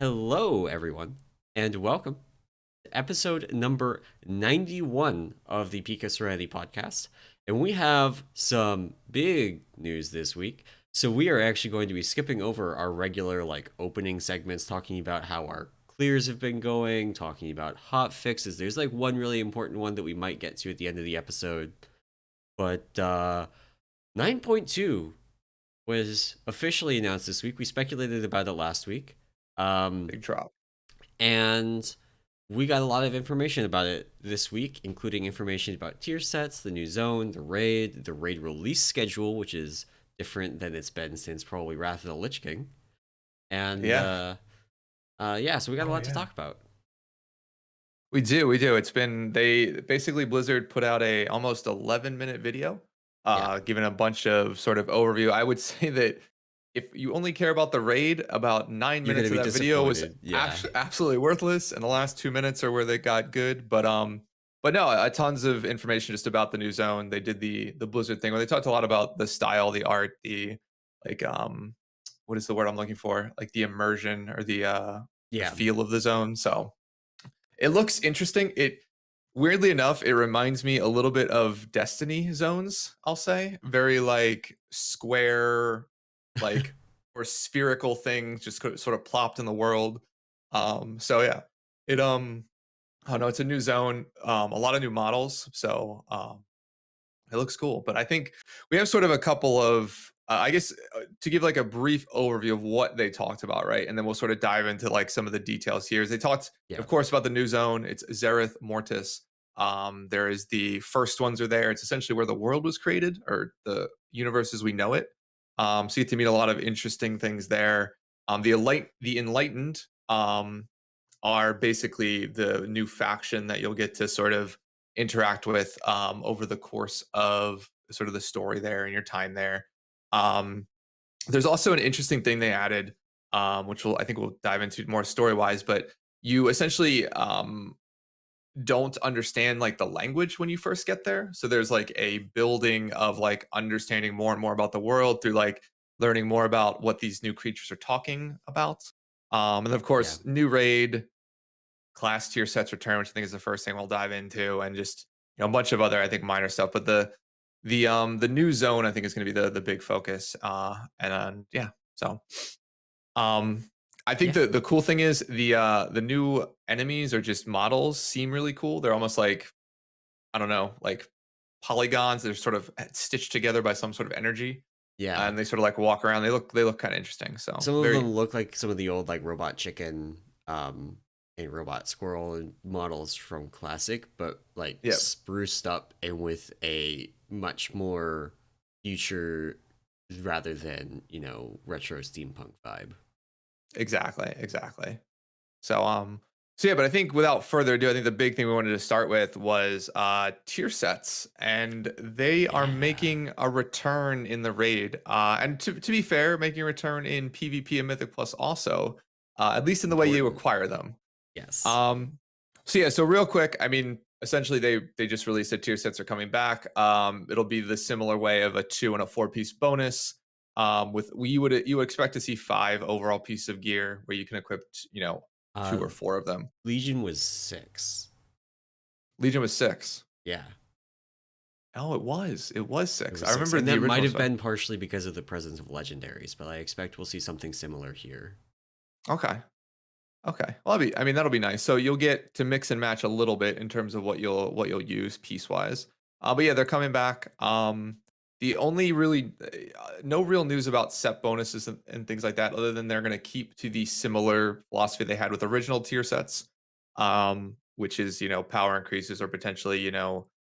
Hello, everyone, and welcome to episode number 91 of the Pika Serenity podcast. And we have some big news this week. So, we are actually going to be skipping over our regular, opening segments, talking about how our clears have been going, talking about hot fixes. There's, one really important one that we might get to at the end of the episode. But, 9.2 was officially announced this week. We speculated about it last week. Big drop. And we got a lot of information about it this week, including information about tier sets, the new zone, the raid release schedule, which is different than it's been since probably Wrath of the Lich King. And Yeah. yeah, so we got a Oh lot to yeah. talk about. We do. It's been they basically Blizzard put out a almost 11-minute video, Yeah, giving a bunch of sort of overview. I would say that if you only care about the raid, about nine you're gonna minutes of be that video was disappointed. Yeah, absolutely worthless, and the last 2 minutes are where they got good. But no, tons of information just about the new zone. They did the Blizzard thing where they talked a lot about the style, the art, the like what is the word I'm looking for? Like the immersion or the yeah, feel of the zone. So it looks interesting. It weirdly enough, it reminds me a little bit of Destiny zones, I'll say. Very like square, like or spherical things just sort of plopped in the world. So yeah. It I don't know, it's a new zone, a lot of new models. So it looks cool, but I think we have sort of a couple of, I guess, to give like a brief overview of what they talked about, right? And then we'll sort of dive into like some of the details here. They talked, yeah, of course, about the new zone. It's Zereth, Mortis. There is the first ones are there. It's essentially where the world was created, or the universe as we know it. So you get to meet a lot of interesting things there. The enlightened are basically the new faction that you'll get to sort of interact with over the course of sort of the story there and your time there. Um, there's also an interesting thing they added, which I think we'll dive into more story wise, but you essentially don't understand like the language when you first get there. So there's like a building of like understanding more and more about the world through like learning more about what these new creatures are talking about. And of yeah, course, new raid, class tier sets return, which I think is the first thing we'll dive into, and just a bunch of other I think minor stuff. But the new zone I think is going to be the big focus. And yeah, so um, I think yeah. the cool thing is the new enemies or just models seem really cool. They're almost like I don't know, like polygons. They're sort of stitched together by some sort of energy, Yeah. and they sort of like walk around. They look kind of interesting. So Some of very them look like some of the old robot chicken um and robot squirrel models from classic, but yeah, spruced up and with a much more future rather than, retro steampunk vibe. exactly. So so yeah, but I think without further ado, I think the big thing we wanted to start with was tier sets. And they are Yeah. making a return in the raid. And to be fair, making a return in PvP and Mythic Plus also, at least in the way you Important. acquire them. Yes. Um so yeah, so real quick, I mean, essentially they just released that tier sets are coming back. It'll be the similar way of a 2 and a 4 piece bonus. With you would expect to see 5 overall pieces of gear where you can equip, 2 or 4 of them. Legion was 6. Legion was 6. Yeah. Oh, it was. It was It 6. was I 6. remember And the that might original have stuff. been partially because of the presence of legendaries, but I expect we'll see something similar here. Okay. Okay. Well, that'll be nice. So you'll get to mix and match a little bit in terms of what you'll use piece wise. But yeah, they're coming back. The only really no real news about set bonuses and things like that, other than they're going to keep to the similar philosophy they had with original tier sets, which is power increases or potentially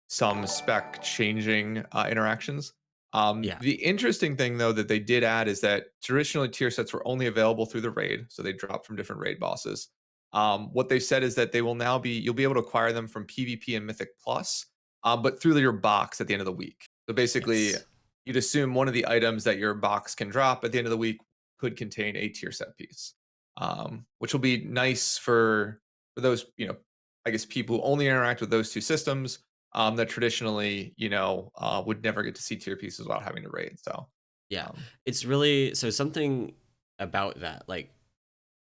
some spec changing interactions. Yeah. The interesting thing, though, that they did add is that traditionally tier sets were only available through the raid, so they dropped from different raid bosses. What they've said is that they will now you'll be able to acquire them from PvP and Mythic Plus, but through your box at the end of the week. So basically, Yes. you'd assume one of the items that your box can drop at the end of the week could contain a tier set piece, which will be nice for those I guess people who only interact with those two systems that traditionally, would never get to see tier pieces without having to raid. So, Yeah. um, It's really so something about that.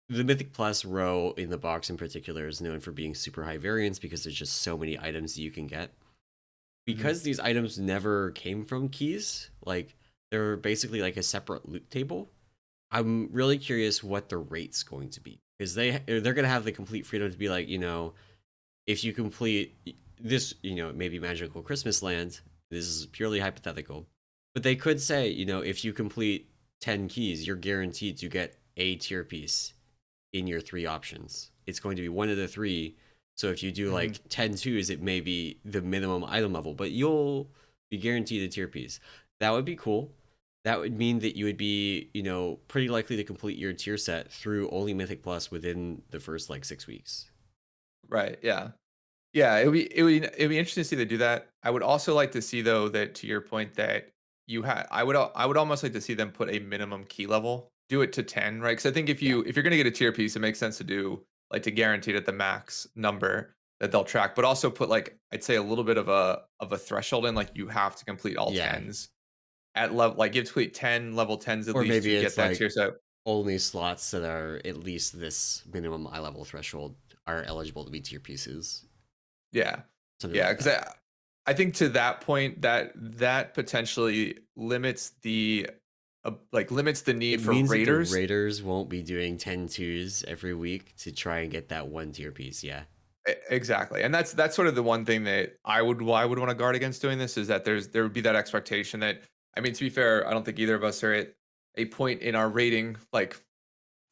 the Mythic Plus row in the box in particular is known for being super high variance because there's just so many items that you can get. Mhm. Because these items never came from keys, like they're basically like a separate loot table. I'm really curious what the rate's going to be because they're gonna have the complete freedom to be like, if you complete this, maybe Magical Christmas Land. This is purely hypothetical, but they could say, if you complete 10 keys, you're guaranteed to get a tier piece in your three options. It's going to be one of the three. So if you do Mhm. like 10 twos, it may be the minimum item level, but you'll be guaranteed a tier piece. That would be cool. That would mean that you would be, pretty likely to complete your tier set through only Mythic Plus within the first like 6 weeks. Right. Yeah. Yeah, it would be interesting to see they do that. I would also like to see though that to your point that I would almost like to see them put a minimum key level. Do it to 10, right? Because I think Yeah. if you're gonna get a tier piece, it makes sense to do like to guarantee it at the max number that they'll track, but also put like I'd say a little bit of a threshold in like you have to complete all Yeah. tens at level like you have to complete 10 level tens at Or least maybe to it's get that like tier set. only slots that are at least this minimum eye level threshold are eligible to be tier pieces. Yeah. Something Yeah, like because that. I think to that point that potentially limits limits the need It for means that the raiders. Raiders won't be doing 10 twos every week to try and get that one tier piece. Yeah. Exactly, and that's sort of the one thing that I would want to guard against doing this is that there would be that expectation that I mean to be fair, I don't think either of us are at a point in our rating like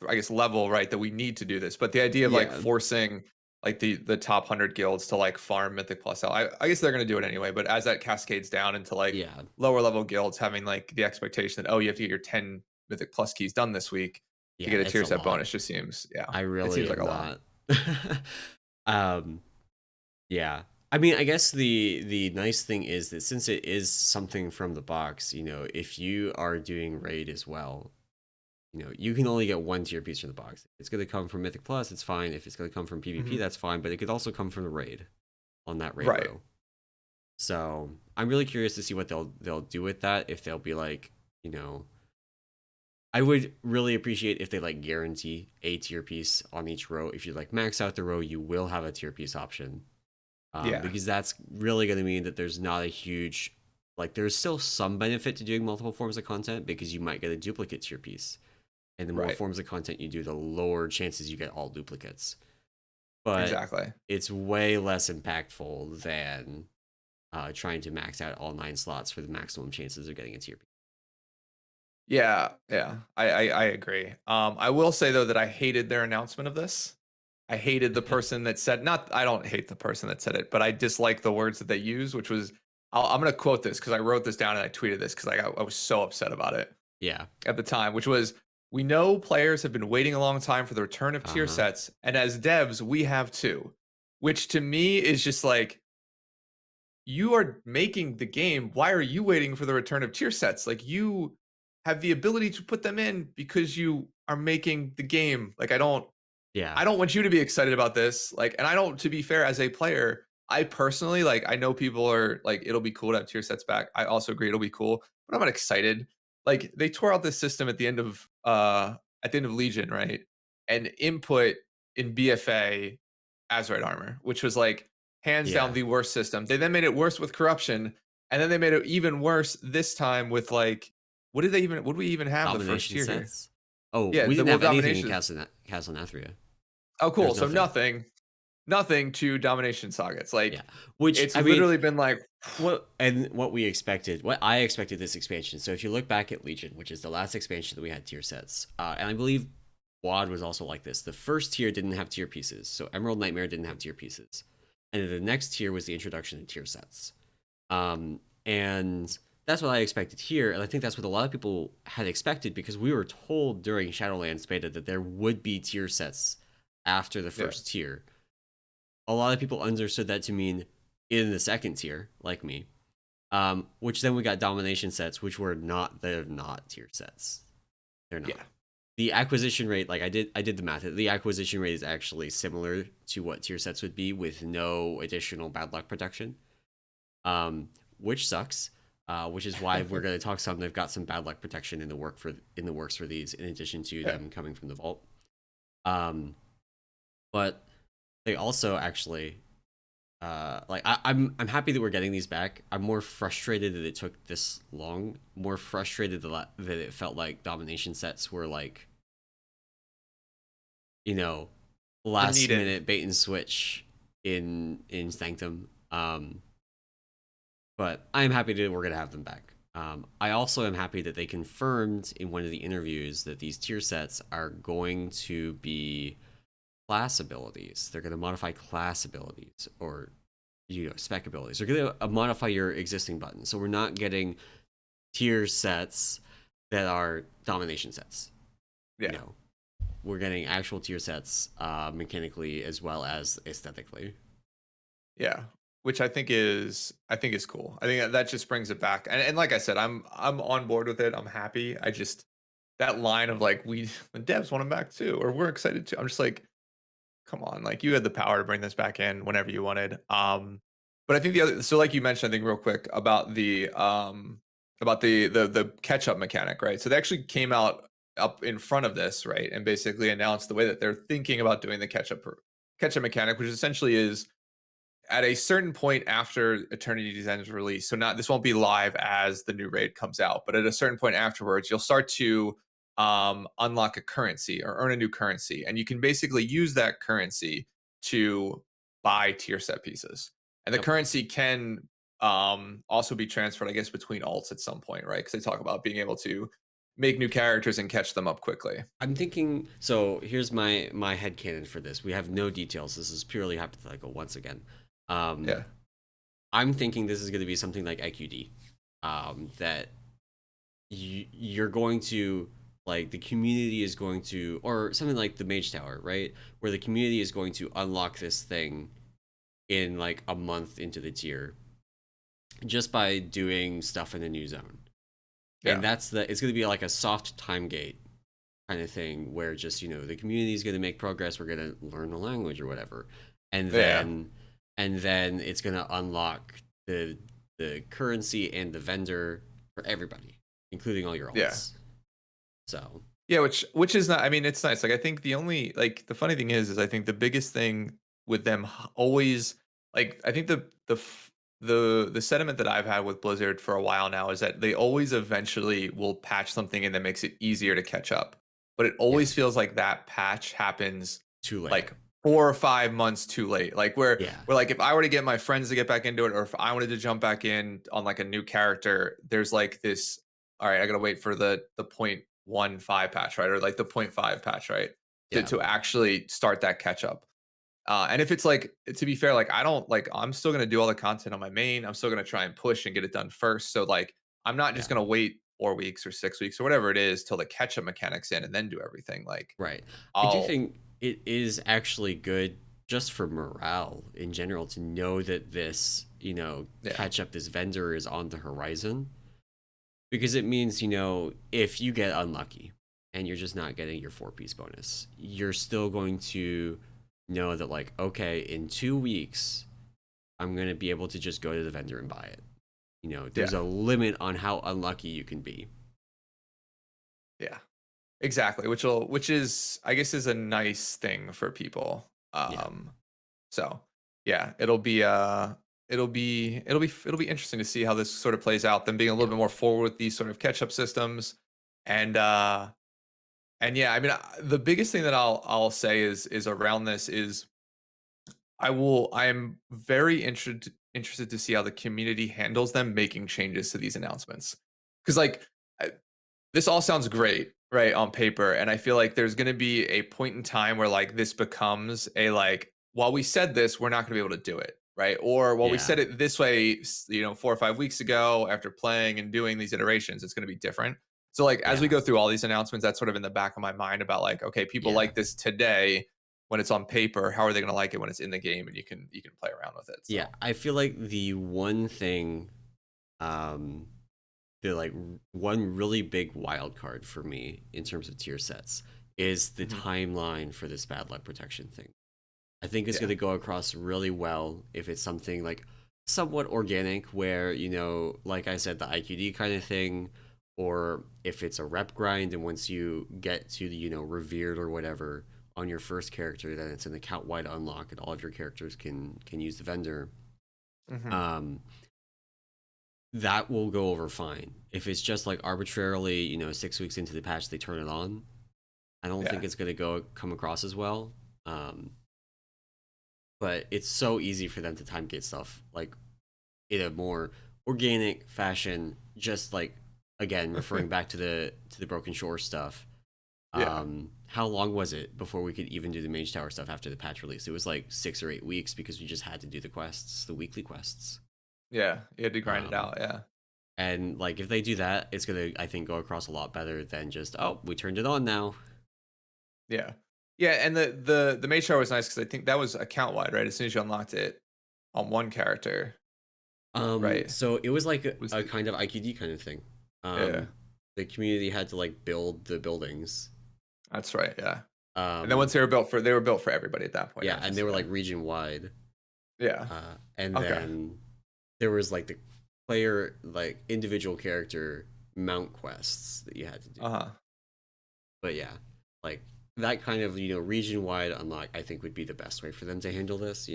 I guess level, right, that we need to do this. But the idea of like Yeah. forcing like the top 100 guilds to like farm Mythic Plus out, I guess they're going to do it anyway. But as that cascades down into like Yeah. lower level guilds having like the expectation that, oh, you have to get your 10 Mythic Plus keys done this week to Yeah. get a It's tier a set lot. bonus just seems, yeah, I it really seems like am a lot. not. um, yeah. I mean, I guess the nice thing is that since it is something from the box, if you are doing raid as well, you can only get one tier piece from the box. If it's going to come from Mythic Plus, it's fine. If it's going to come from PvP, Mhm. that's fine. But it could also come from the raid on that raid Right. row. So I'm really curious to see what they'll do with that. If they'll be like, I would really appreciate if they like guarantee a tier piece on each row. If you like max out the row, you will have a tier piece option, Yeah. because that's really going to mean that there's not a huge like there's still some benefit to doing multiple forms of content because you might get a duplicate tier piece, and the more Right. forms of content you do, the lower chances you get all duplicates. But Exactly. it's way less impactful than trying to max out all 9 slots for the maximum chances of getting a tier piece. Yeah. Yeah. I agree. I will say though that I hated their announcement of this. I hated the person that said not I don't hate the person that said it, but I dislike the words that they use, which was I'm going to quote this because I wrote this down and I tweeted this because I was so upset about it Yeah. at the time, which was we know players have been waiting a long time for the return of Uh tier huh. sets, and as devs, we have too. Which to me is just like you are making the game. Why are you waiting for the return of tier sets? Like you have the ability to put them in because you are making the game. Like Yeah. I don't want you to be excited about this. Like, and I don't, to be fair, as a player, I personally, like, I know people are like, it'll be cool to have tier sets back. I also agree it'll be cool, but I'm not excited. Like, they tore out this system at the end of Legion, right? And input in BFA Azerite armor, which was like hands down Yeah. the worst system. They then made it worse with corruption, and then they made it even worse this time with like, what did we even have the first Domination tier here? sets. Oh, Yeah, we the didn't well have anything in domination. Castle Nathria. Oh, There cool. was So nothing. nothing to Domination Saga. It's Yeah. like Which it's I mean, literally been like what we expected, what I expected this expansion. So if you look back at Legion, which is the last expansion that we had tier sets, and I believe WoD was also like this. The first tier didn't have tier pieces, so Emerald Nightmare didn't have tier pieces, and then the next tier was the introduction of tier sets. And that's what I expected here, and I think that's what a lot of people had expected because we were told during Shadowlands beta that there would be tier sets after the yeah, first tier. A lot of people understood that to mean in the second tier, like me. Which then we got domination sets, which they're not tier sets. They're not. yeah, The acquisition rate, like I did the math. The acquisition rate is actually similar to what tier sets would be with no additional bad luck protection, which sucks. Which is why we're going to talk some. They've got some bad luck protection in the works for these, in addition to yeah, them coming from the vault. Um, but they also actually like I'm happy that we're getting these back. I'm more frustrated that it took this long. More frustrated that it felt like domination sets were like, you know, The last needed. minute bait and switch in Sanctum. But I'm happy that we're gonna have them back. I also am happy that they confirmed in one of the interviews that these tier sets are going to be class abilities. They're going to modify class abilities or spec abilities. They're going to modify your existing buttons. So we're not getting tier sets that are domination sets. You Yeah. know, we're getting actual tier sets mechanically as well as aesthetically. Yeah, which I think is cool. I think that just brings it back. And like I said, I'm on board with it. I'm happy. I just that line of like we the devs want them back too, or we're excited too. I'm just like, come on, like you had the power to bring this back in whenever you wanted. But I think the other so like you mentioned, I think real quick about the catch up mechanic, right? So they actually came out up in front of this, right, and basically announced the way that they're thinking about doing the catch up mechanic, which essentially is at a certain point after Eternity's End is released, so not this won't be live as the new raid comes out, but at a certain point afterwards, you'll start to unlock a currency or earn a new currency, and you can basically use that currency to buy tier set pieces. And the Yep. currency can also be transferred, I guess, between alts at some point, right? Because they talk about being able to make new characters and catch them up quickly. I'm thinking. So here's my headcanon for this. We have no details. This is purely hypothetical. Once again, um, Yeah, I'm thinking this is going to be something like IQD. That you're going to like the community is going to or something like the mage tower, right, where the community is going to unlock this thing in like a month into the tier just by doing stuff in a new zone. And yeah, it's going to be like a soft time gate kind of thing where just the community is going to make progress, we're going to learn the language or whatever, and yeah, then it's going to unlock the currency and the vendor for everybody, including all your yeah. alts. So Yeah, which is not I mean, it's nice. Like I think the only like the funny thing is I think the biggest thing with them always like I think the sentiment that I've had with Blizzard for a while now is that they always eventually will patch something in that makes it easier to catch up. But it yeah, always feels like that patch happens too late. like 4 or 5 months too late. Like Yeah, where like if I were to get my friends to get back into it, or if I wanted to jump back in on like a new character, there's like this all right, I gotta wait for the 0.15 patch, right? Or like the point 0.5 patch, right? To yeah, to actually start that catch up. And if it's like to be fair, like I don't like I'm still gonna do all the content on my main. I'm still gonna try and push and get it done first. So like I'm not just yeah. gonna wait 4 weeks or 6 weeks or whatever it is till the catch up mechanics in and then do everything. Like Right. I do I'll think it is actually good just for morale in general to know that this, yeah, catch up, this vendor is on the horizon, because it means, if you get unlucky and you're just not getting your four-piece bonus, you're still going to know that, like, okay, in 2 weeks, I'm going to be able to just go to the vendor and buy it. There's yeah, a limit on how unlucky you can be. yeah. Exactly. Which is I guess is a nice thing for people. Yeah. So yeah, it'll be interesting to see how this sort of plays out. Them being a little Yeah. bit more forward with these sort of catch up systems, and yeah, I mean the biggest thing that I'll say is around this is I am very interested to see how the community handles them making changes to these announcements because like this all sounds great, right, on paper. And I feel like there's going to be a point in time where like this becomes a like, while we said this, we're not going to be able to do it, right? Or while we Yeah. said it this way, 4 or 5 weeks ago, after playing and doing these iterations, it's going to be different. So like as we Yeah. go through all these announcements, that's sort of in the back of my mind about like, okay, people Yeah. like this today when it's on paper. How are they going to like it when it's in the game and you can play around with it? Yeah. So I feel like the one thing, um, the like one really big wild card for me in terms of tier sets is the mhm, timeline for this bad luck protection thing. I think it's going yeah, to go across really well if it's something like somewhat organic, where, like I said, the IQD kind of thing, or if it's a rep grind and once you get to the, revered or whatever, on your first character, then it's an account wide unlock, and all of your characters can use the vendor. Hmm. Um, that will go over fine. If it's just like arbitrarily, 6 weeks into the patch they turn it on, I don't Yeah. think it's gonna come across as well. Um, but it's so easy for them to time gate stuff like in a more organic fashion. Just like again, referring back to the Broken Shore stuff. Yeah. How long was it before we could even do the Mage Tower stuff after the patch release? It was like 6 or 8 weeks because we just had to do the quests, the weekly quests. Yeah. You had to grind it Um, out. Yeah. and like if they do that, it's gonna I think go across a lot better than just we turned it on now. Yeah. Yeah. And the mage tower was nice because I think that was account wide, right? As soon as you unlocked it on one character, right? So it was like Was a the, kind of IQD kind of thing. yeah. The community had to like build the buildings. That's right. Yeah. And then once Um, they were built for everybody at that point, yeah, not and just they were yeah. like region wide. Yeah. And Okay. then there was like the player like individual character mount quests that you had to do. Uh-huh. But yeah, like that kind of region wide unlock I think would be the best way for them to handle this. But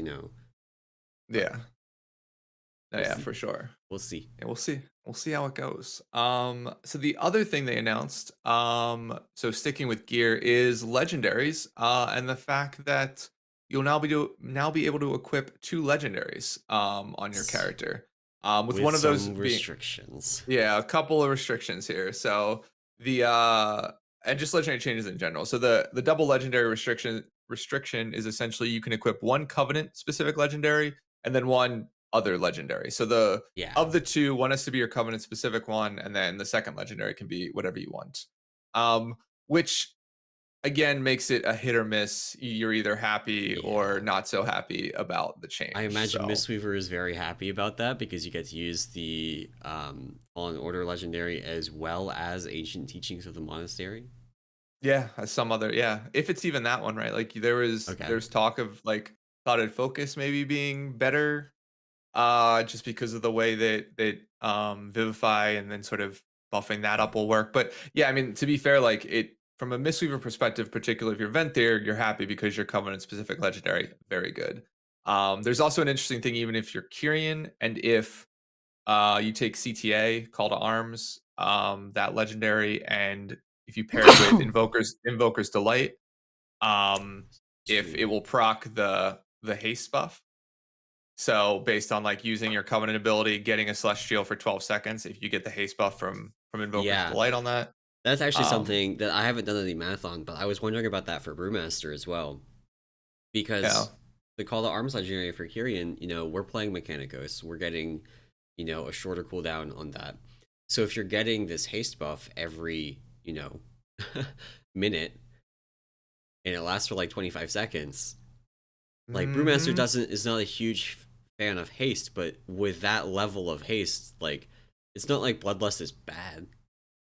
Yeah. No, we'll yeah, see. for sure. We'll see. Yeah, we'll see. We'll see how it goes. So the other thing they announced, so sticking with gear is legendaries, and the fact that you'll now be able to equip two legendaries, on your character. With With one of those some being restrictions. yeah, a couple of restrictions here. So the and just legendary changes in general. So the double legendary restriction is essentially you can equip one covenant specific legendary and then one other legendary. So the Yeah. of the two, one has to be your covenant specific one, and then the second legendary can be whatever you want. Which again makes it a hit or miss. You're either happy or Yeah. not so happy about the I change. imagine So Mistweaver is very happy about that because you get to use the Fallen Order legendary as well as Ancient Teachings of the Monastery. yeah, as some other yeah, if it's even that one, right? Like Okay. there's talk of like thoughted focus maybe being better, just because of the way that Vivify and then sort of buffing that up will work. But yeah, I mean to be fair, like it from a Mistweaver perspective, particularly if you're Venthyr, you're happy because your covenant specific legendary, very good. There's also an interesting thing even if you're Kyrian and if you take CTA, Call to Arms, that legendary, and if you pair it with Invoker's Delight, um, if it True. will proc the haste buff. So based on like using your Covenant ability, getting a Celestial for 12 seconds, if you get the haste buff from Invoker's Yeah. Delight on that, That's actually um, something that I haven't done any math on, but I was wondering about that for Brewmaster as well. yeah, Because the Call to Arms legendary for Kyrian, we're playing Mechanicos. We're getting, a shorter cooldown on that. So if you're getting this haste buff every, minute, and it lasts for like 25 seconds, like Brewmaster hmm doesn't is not a huge fan of haste, but with that level of haste, like it's not like Bloodlust is bad.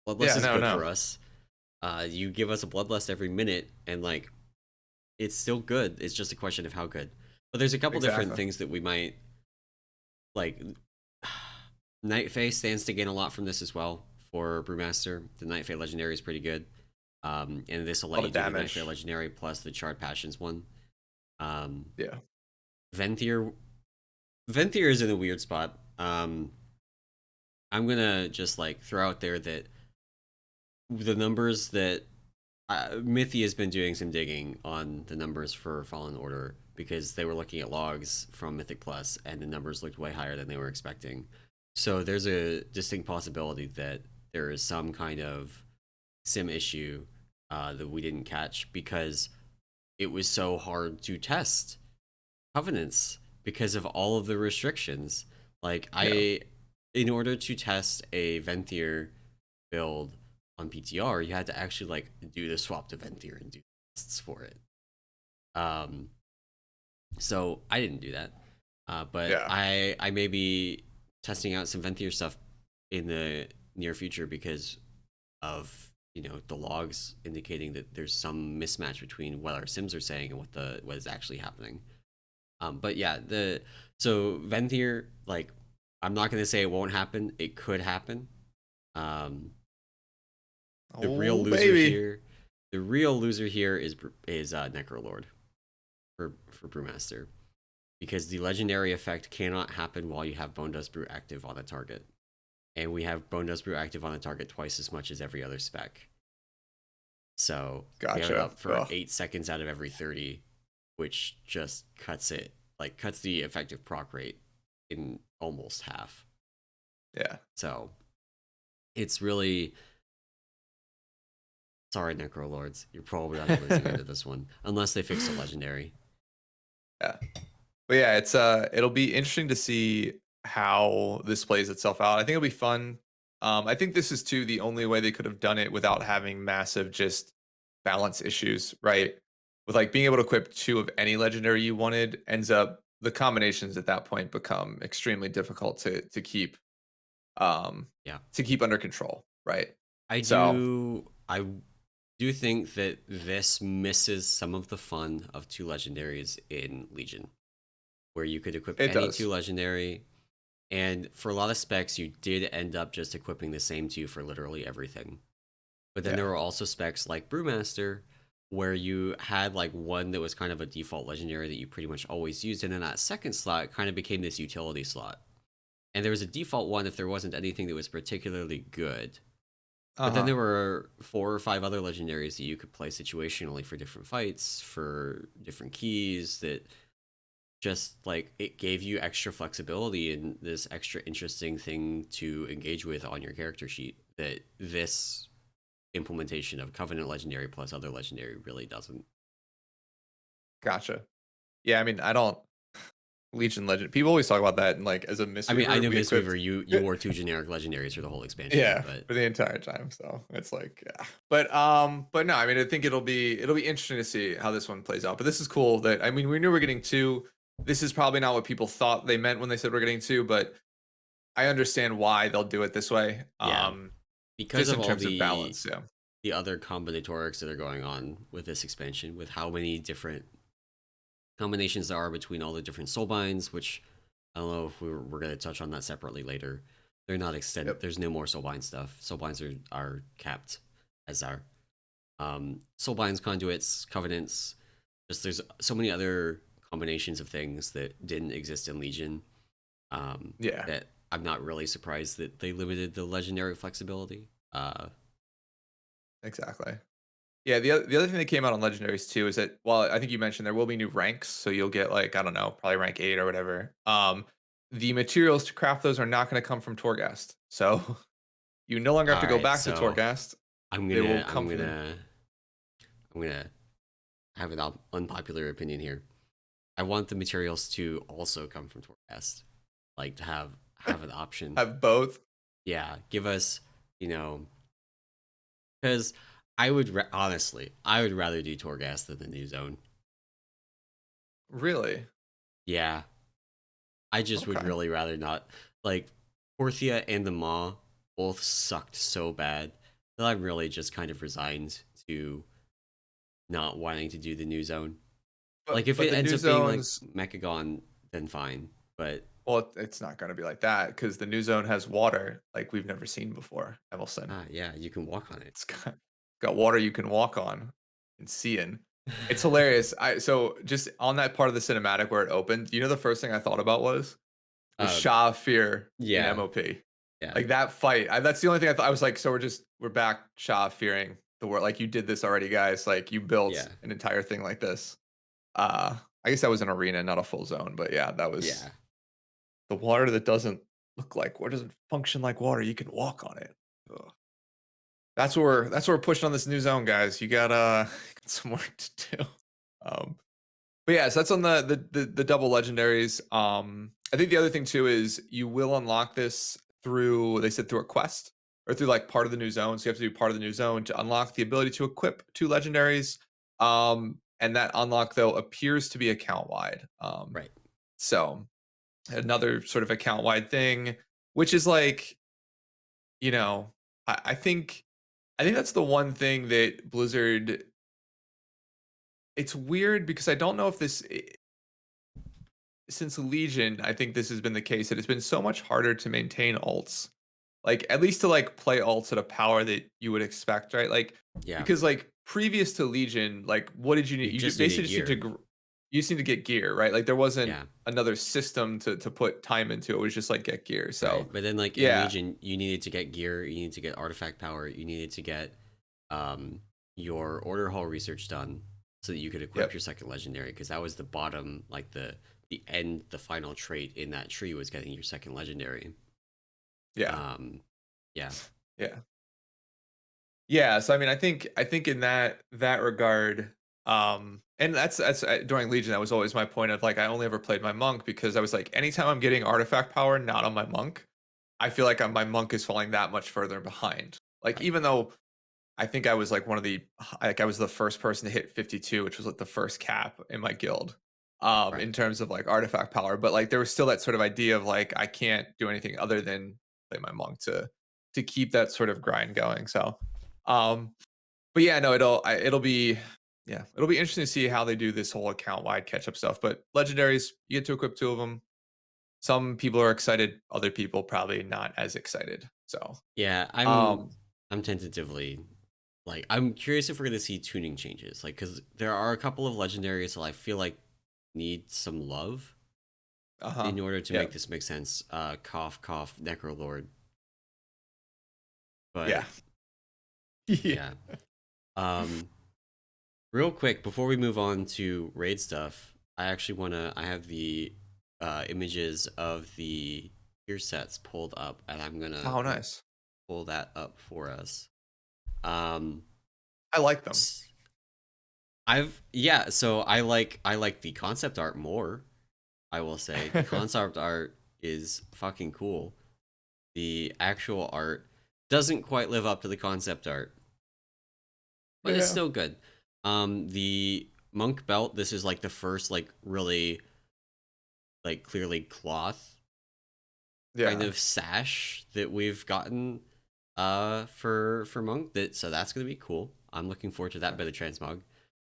Bloodlust yeah, is no, good no, for us. You give us a Bloodlust every minute, and like it's still good. It's just a question of how good. But there's a couple different exactly. things that we might like. Night Fae stands to gain a lot from this as well for Brewmaster. The Night Fae Legendary is pretty good. And this will A let lot you of do the Night Fae damage. Legendary plus the Charred Passions one. Um, Yeah, Venthyr Venthyr is in a weird spot. I'm gonna just like throw out there that the numbers that Mithy has been doing some digging on the numbers for Fallen Order because they were looking at logs from Mythic Plus and the numbers looked way higher than they were expecting. So there's a distinct possibility that there is some kind of sim issue that we didn't catch because it was so hard to test covenants because of all of the restrictions. Like yeah, in order to test a Venthyr build on PTR, you had to actually like do the swap to Venthyr and do tests for it. Um, so I didn't do that, but yeah. I may be testing out some Venthyr stuff in the near future because of the logs indicating that there's some mismatch between what our sims are saying and what is actually happening. But yeah, the so Venthyr, like, I'm not gonna say it won't happen. It could happen. Um, the real Oh loser baby. here, The real loser here is Necrolord for Brewmaster, because the legendary effect cannot happen while you have Bone Dust Brew active on a target, and we have Bone Dust Brew active on a target twice as much as every other spec. So we have it Gotcha. up for Ugh. 8 seconds out of every 30, which just cuts the effective proc rate in almost half. Yeah. So it's really sorry, Necrolords. You're probably on the losing end of this one, unless they fix a legendary. Yeah. But yeah, it'll be interesting to see how this plays itself out. I think it'll be fun. I think this is too the only way they could have done it without having massive just balance issues, right? With like being able to equip two of any legendary you wanted ends up the combinations at that point become extremely difficult um Yeah, to keep under control, right? I So do. I do think that this misses some of the fun of two legendaries in Legion, where you could equip it any two does. legendary, and for a lot of specs, you did end up just equipping the same two for literally everything. But then there Yeah. were also specs like Brewmaster, where you had like one that was kind of a default legendary that you pretty much always used, and then that second slot kind of became this utility slot. And there was a default one if there wasn't anything that was particularly good. But then Uh-huh. there were 4 or 5 other legendaries that you could play situationally for different fights, for different keys, that just like it gave you extra flexibility and this extra interesting thing to engage with on your character sheet that this implementation of Covenant Legendary plus other Legendary really doesn't. Gotcha. Yeah, I mean, I don't Legion Legend. People always talk about that and like as a I mean, I misweaver, know we equipped Mistweaver, you wore 2 generic legendaries for the whole expansion, yeah, but for the entire time. So it's like, yeah. But no, I mean I think it'll be interesting to see how this one plays out. But this is cool that I mean we knew we're getting two. This is probably not what people thought they meant when they said we're getting two, but I understand why they'll do it this way. yeah, because Just of in all terms of balance, yeah. the other combinatorics that are going on with this expansion, with how many different combinations there are between all the different Soulbinds, which I don't know if we're going to touch on that separately later. They're not extended. Yep. There's no more Soulbind stuff. Soulbinds are capped, as are Soulbinds, Conduits, Covenants. Just there's so many other combinations of things that didn't exist in Legion, Yeah. that I'm not really surprised that they limited the legendary flexibility. Exactly. Yeah, the other thing that came out on Legendaries too is that while I think you mentioned there will be new ranks, so you'll get like I don't know, probably rank 8 or whatever. The materials to craft those are not going to come from Torghast. So you no longer have All to go right, back to so Torghast. I'm They will gonna I'm come from the gonna I'm gonna have an unpopular opinion here. I want the materials to also come from Torcast, like to have an option. have both. Yeah, give us, you know, because honestly, I would rather do Torghast than the new zone. Really? Yeah, I just would Okay. really rather not. Like Porthia and the Maw both sucked so bad that I'm really just kind of resigned to not wanting to do the new zone. Like if But it the ends new up being like zones, Mechagon, then fine. But well, it's not going to be like that because the new zone has water like we've never seen before, Emallson. yeah, you can walk on it. Got water you can walk on and see in. It's hilarious. So just on that part of the cinematic where it opened, you know the first thing I thought about was Uh, Shah of Fear in yeah, MOP. yeah, Like that fight. That's the only thing I thought. I was like, so we're back Shah of fearing the world. Like you did this already, guys. Like you built yeah, an entire thing like this. I guess that was an arena, not a full zone, but yeah, that was yeah. the water that doesn't look like water, doesn't function like water. You can walk on it. Ugh. That's what we're pushing on this new zone, guys. You got got some work to do. Um, but yeah, so that's on the double legendaries. I think the other thing too is you will unlock this through they said through a quest or through like part of the new zone. So you have to do part of the new zone to unlock the ability to equip two legendaries. And that unlock though appears to be account wide. Right. So another sort of account wide thing, which is like, you know, I think that's the one thing that Blizzard. It's weird because I don't know if since Legion, I think this has been the case that it's been so much harder to maintain alts. Like at least to like play alts at a power that you would expect, right? Like Yeah. because like previous to Legion, like, what did you You need? just needed Basically just need to gear. you just need to get gear, right? Like, there wasn't Yeah, another system to put time into. It was just like get gear. right. So But then like in yeah, Legion, you needed to get gear, you needed to get artifact power, you needed to get um your order hall research done so that you could equip yep, your second legendary because that was the bottom, like the final trait in that tree was getting your second legendary. yeah, Um, yeah, yeah. Yeah, so I mean, I think in that regard, and that's during Legion, that was always my point of like I only ever played my monk because I was like, anytime I'm getting artifact power not on my monk, I feel like my monk is falling that much further behind. Like right, even though I think I was like one of the like I was the first person to hit 52, which was like the first cap in my guild, right. in terms of like artifact power. But like there was still that sort of idea of like I can't do anything other than play my monk to keep that sort of grind going. So, um, but yeah, no, it'll be yeah, it'll be interesting to see how they do this whole account wide catch up stuff. But legendaries, you get to equip two of them. Some people are excited, other people probably not as excited. So, Yeah, um, I'm tentatively like I'm curious if we're gonna see tuning changes, like because there are a couple of legendaries that I feel like need some love uh huh, in order to yeah, make this make sense. Cough, cough, Necrolord, yeah, but yeah. yeah. Um, Real quick before we move on to raid stuff, I have the images of the tier sets pulled up, and Oh, I'm gonna nice. pull that up for us. Um, I like them. s- so I like the concept art more. I will say the concept art is fucking cool. The actual art doesn't quite live up to the concept art, but it's Yeah, still good. The monk belt. This is like the first like really like clearly cloth kind yeah, of sash that we've gotten for monk. That so that's gonna be cool. I'm looking forward to that bit of transmog.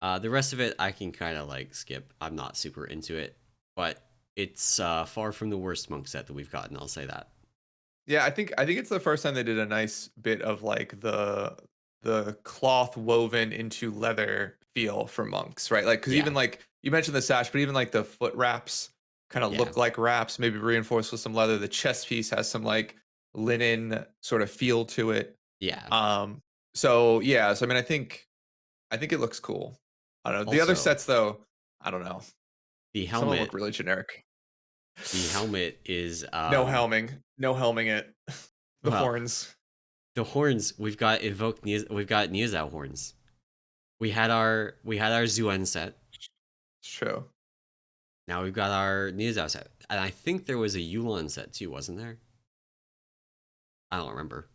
The rest of it I can kind of like skip. I'm not super into it, but it's far from the worst monk set that we've gotten. I'll say that. yeah. I think it's the first time they did a nice bit of like the cloth woven into leather feel for monks, right? Like because Yeah, even like you mentioned the sash, but even like the foot wraps kind of yeah, look like wraps, maybe reinforced with some leather. The chest piece has some like linen sort of feel to it. yeah. Um, so yeah, so I mean, I think it looks cool. I don't know. The other Also, sets though, I don't know. the Some of them look helmet. really generic. The helmet is No helming it. The well, horns. the horns. We've got Neozao horns. We had our Zuen set. Show. Now we've got our Neozao set, and I think there was a Yulon set too, wasn't there? I don't remember.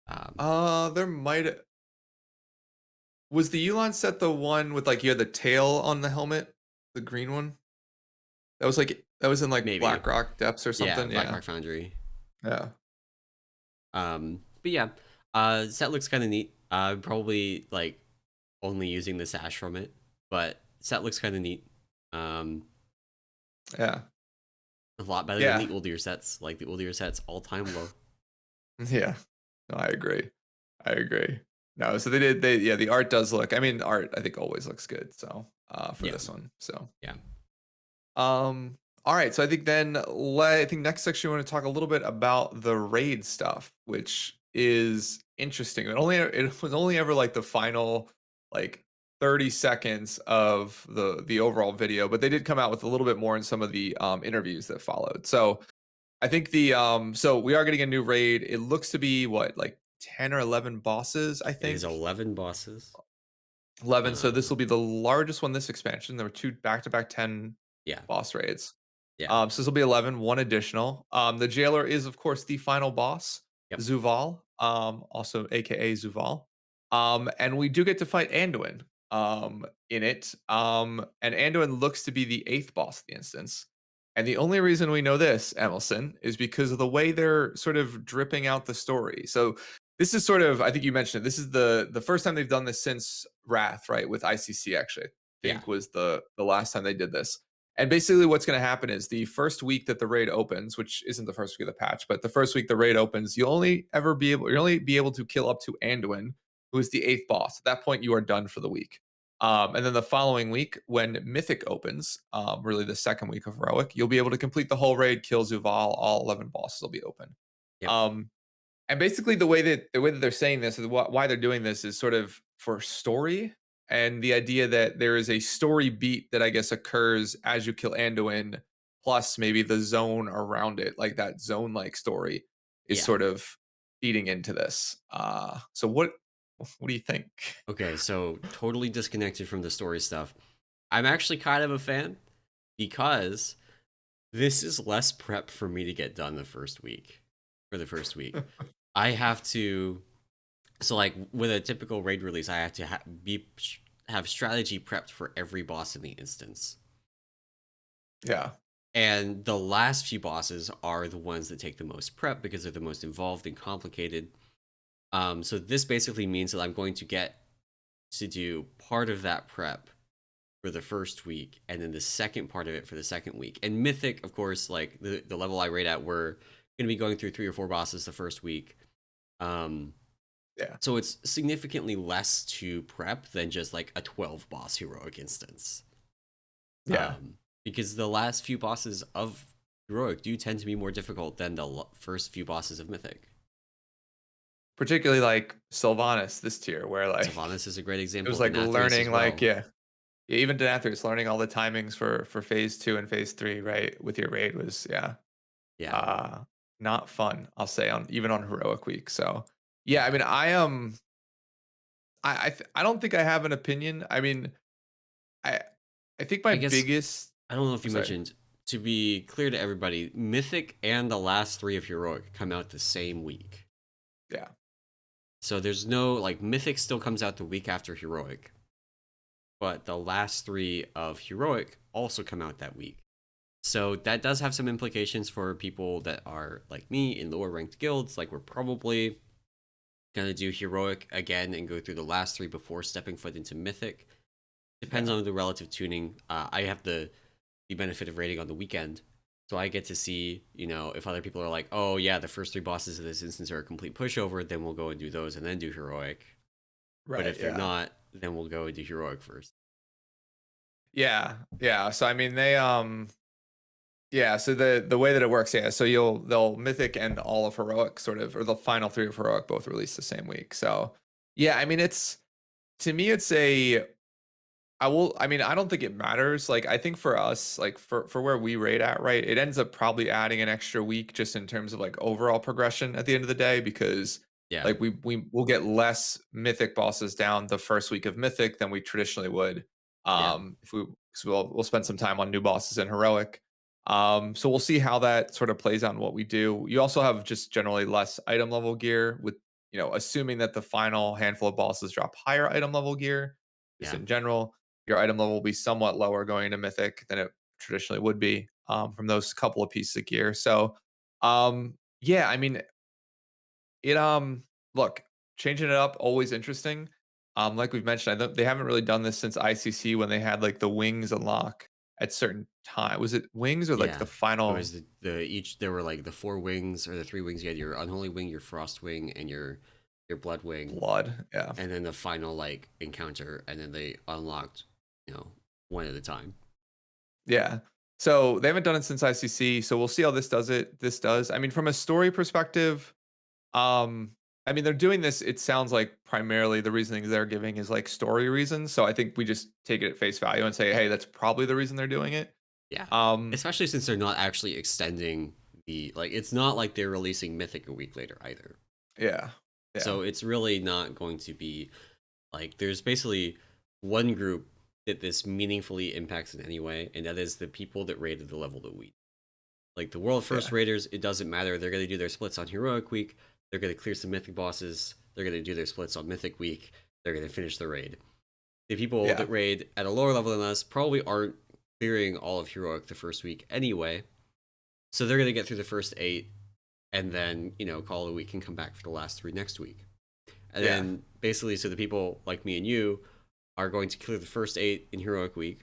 Um, There might was the Yulon set the one with like you had the tail on the helmet, the green one. That was in like Maybe. Blackrock Depths or Yeah, something. Yeah, Blackrock Foundry. yeah, But yeah, set looks kind of neat. Probably like only using the sash from it, but set looks kind of neat. Um, yeah, a lot better than yeah, the older sets. Like the older sets, all time low. yeah. No, I agree. I agree. No, so they did. They yeah, the art does look. I mean, art I think always looks good. So for Yeah, this one, so yeah, all right. So I think then I think next section we want to talk a little bit about the raid stuff, which is interesting. It was only ever like the final like 30 seconds of the overall video, but they did come out with a little bit more in some of the interviews that followed. So I think so we are getting a new raid. It looks to be what like 10 or 11 bosses, I it is think. 11 bosses. 11. So this Um, will be the largest one this expansion. There were two back-to-back 10 yeah, boss raids. yeah, So this will be 11, one additional. The jailer is, of course, the final boss, yep. Zuval, also aka Zuval. And we do get to fight Anduin in it. And Anduin looks to be the eighth boss of the instance. And the only reason we know this, Emallson, is because of the way they're sort of dripping out the story. So this is sort of, I think you mentioned it. This is the first time they've done this since Wrath, right? With ICC, actually, I Yeah, think was the last time they did this. And basically, what's going to happen is the first week that the raid opens, which isn't the first week of the patch, but the first week the raid opens, you'll only be able to kill up to Anduin, who is the eighth boss. At that point, you are done for the week. And then the following week, when Mythic opens, really the second week of Heroic, you'll be able to complete the whole raid, kill Zuval. All 11 bosses will be open. Yep. Um, and basically, the way that they're saying this, is why they're doing this, is sort of for story, and the idea that there is a story beat that I guess occurs as you kill Anduin, plus maybe the zone around it, like that zone like story, is Yeah. sort of feeding into this. So what do you think? Okay, so totally disconnected from the story stuff. I'm actually kind of a fan because this is less prep for me to get done the first week. For the first week, I have to. So, like with a typical raid release, I have to have strategy prepped for every boss in the instance. Yeah, And the last few bosses are the ones that take the most prep because they're the most involved and complicated. So this basically means that I'm going to get to do part of that prep for the first week, and then the second part of it for the second week. And Mythic, of course, like the level I rate at, we're going to be going through 3 or 4 bosses the first week. Um, yeah, so it's significantly less to prep than just like a 12 boss heroic instance. yeah. Because the last few bosses of heroic do tend to be more difficult than the first few bosses of Mythic. Particularly like Sylvanas this tier, where like Sylvanas is a great it was example. like Denathrius as learning like well. yeah, even Denathrius learning all the timings for phase two and phase three, right? With your raid was Yeah. uh not fun, I'll say, on even on heroic week. So yeah, I mean I am I don't think I have an opinion. I mean, I I think my I guess biggest I don't know if I'm you sorry. mentioned, to be clear to everybody, Mythic and the last 3 of Heroic come out the same week. Yeah. So there's no like Mythic still comes out the week after Heroic, but the last 3 of Heroic also come out that week. So that does have some implications for people that are like me in lower ranked guilds. Like we're probably gonna do Heroic again and go through the last 3 before stepping foot into Mythic. Depends Yeah. on the relative tuning. I have the benefit of raiding on the weekend. So I get to see, if other people are like, oh yeah, the first 3 bosses of this instance are a complete pushover, then we'll go and do those and then do heroic. But Right, if they're yeah. not, then we'll go and do heroic first. Yeah. Yeah. So I mean yeah, so the way that it works, yeah, so they'll Mythic and all of Heroic sort of, or the final 3 of Heroic both release the same week. So yeah, I mean it's to me it's a I mean, I don't think it matters. Like, I think for us, like for where we rate at, right, it ends up probably adding an extra week just in terms of like overall progression at the end of the day, because Yeah, like we will get less Mythic bosses down the first week of Mythic than we traditionally would. yeah, If we so we'll spend some time on new bosses in Heroic. So we'll see how that sort of plays out in what we do. You also have just generally less item level gear with, assuming that the final handful of bosses drop higher item level gear, just yeah. in general your item level will be somewhat lower going into Mythic than it traditionally would be, from those couple of pieces of gear. So, yeah, I mean, it look, changing it up always interesting. Like we've mentioned, I know they haven't really done this since ICC when they had like the wings unlock at certain time. Was it wings or like Yeah. the It was final the each there were like the 4 wings or the 3 wings. You had your unholy wing, your frost wing, and your blood wing, blood? Yeah. and then the final like encounter, and then they unlocked, one at a time. Yeah. So they haven't done it since ICC. So we'll see how this does. I mean, from a story perspective, Um, I mean, they're doing this, it sounds like primarily the reasoning they're giving is like story reasons. So I think we just take it at face value and say, hey, that's probably the reason they're doing it. Yeah. Um, Especially since they're not actually extending the like it's not like they're releasing Mythic a week later either. yeah. Yeah. So it's really not going to be like there's basically one group that this meaningfully impacts in any way, and that is the people that rated the level that we. Like the world first Yeah. raiders, it doesn't matter. They're gonna do their splits on heroic week. They're gonna clear some mythic bosses. They're gonna do their splits on mythic week. They're gonna finish the raid. The people Yeah. that raid at a lower level than us probably aren't clearing all of heroic the first week anyway. So they're gonna get through the first 8 and then, call it a week and come back for the last 3 next week. And Yeah. then basically so the people like me and you are going to clear the first 8 in heroic week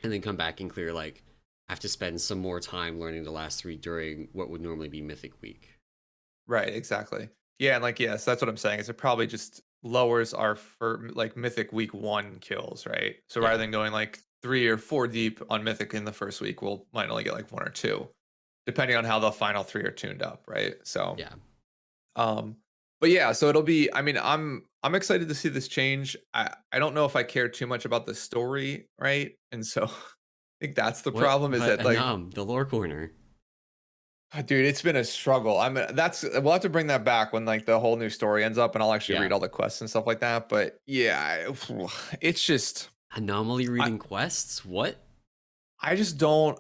and then come back and clear like have to spend some more time learning the last 3 during what would normally be mythic week. Right. Exactly. Yeah. And like, yes, that's what I'm saying. Is it probably just lowers our for like Mythic week 1 kills, right? So rather Yeah. than going like 3 or 4 deep on Mythic in the first week, we'll might only get like 1 or 2, depending on how the final 3 are tuned up, right? So, Yeah. um, but yeah, so it'll be. I mean, I'm excited to see this change. I don't know if I care too much about the story, right? And so I think that's the What? problem is But that like, the lore corner. dude, it's been a struggle. That's we'll have to bring that back when like the whole new story ends up, and I'll actually read Yeah. all the quests and stuff like that. But yeah, it's just Anomaly I reading quests? What? I just don't.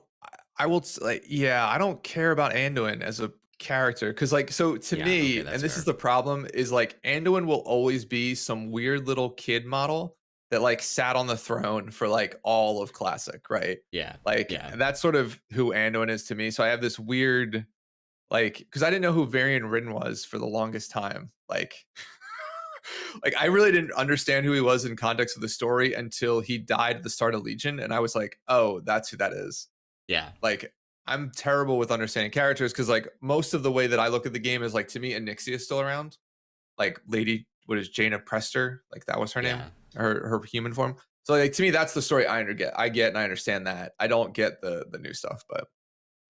I will like, yeah, I don't care about Anduin as a character because like, so to Yeah, okay, me, and that's this is fair. the problem, is like Anduin will always be some weird little kid model that like sat on the throne for like all of classic, right? Yeah. Like Yeah. that's sort of who Anduin is to me. So I have this weird like, because I didn't know who Varian Rin was for the longest time. Like, like I really didn't understand who he was in context of the story until he died at the start of Legion, and I was like, oh, that's who that is. Yeah. Like, I'm terrible with understanding characters because like most of the way that I look at the game is like to me, Onyxia is still around. Like Lady, what is Jaina Prester? Like that was her name, Yeah. her human form. So like to me, that's the story I get and I understand that. I don't get the new stuff, but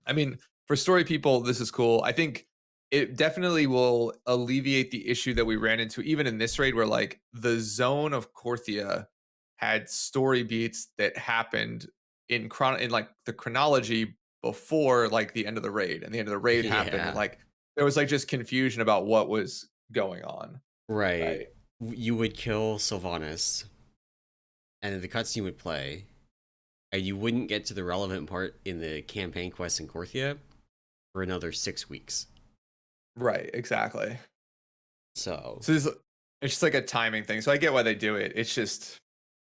I mean, for story people, this is cool. I think it definitely will alleviate the issue that we ran into even in this raid where like the zone of Korthia had story beats that happened in like the chronology before like the end of the raid, and the end of the raid happened, and Yeah. like there was like just confusion about what was going on, Right. right? You would kill Sylvanas, and then the cutscene would play, and you wouldn't get to the relevant part in the campaign quest in Korthia for another 6 weeks. Right, exactly. So, So it's just like a timing thing. So I get why they do it. It's just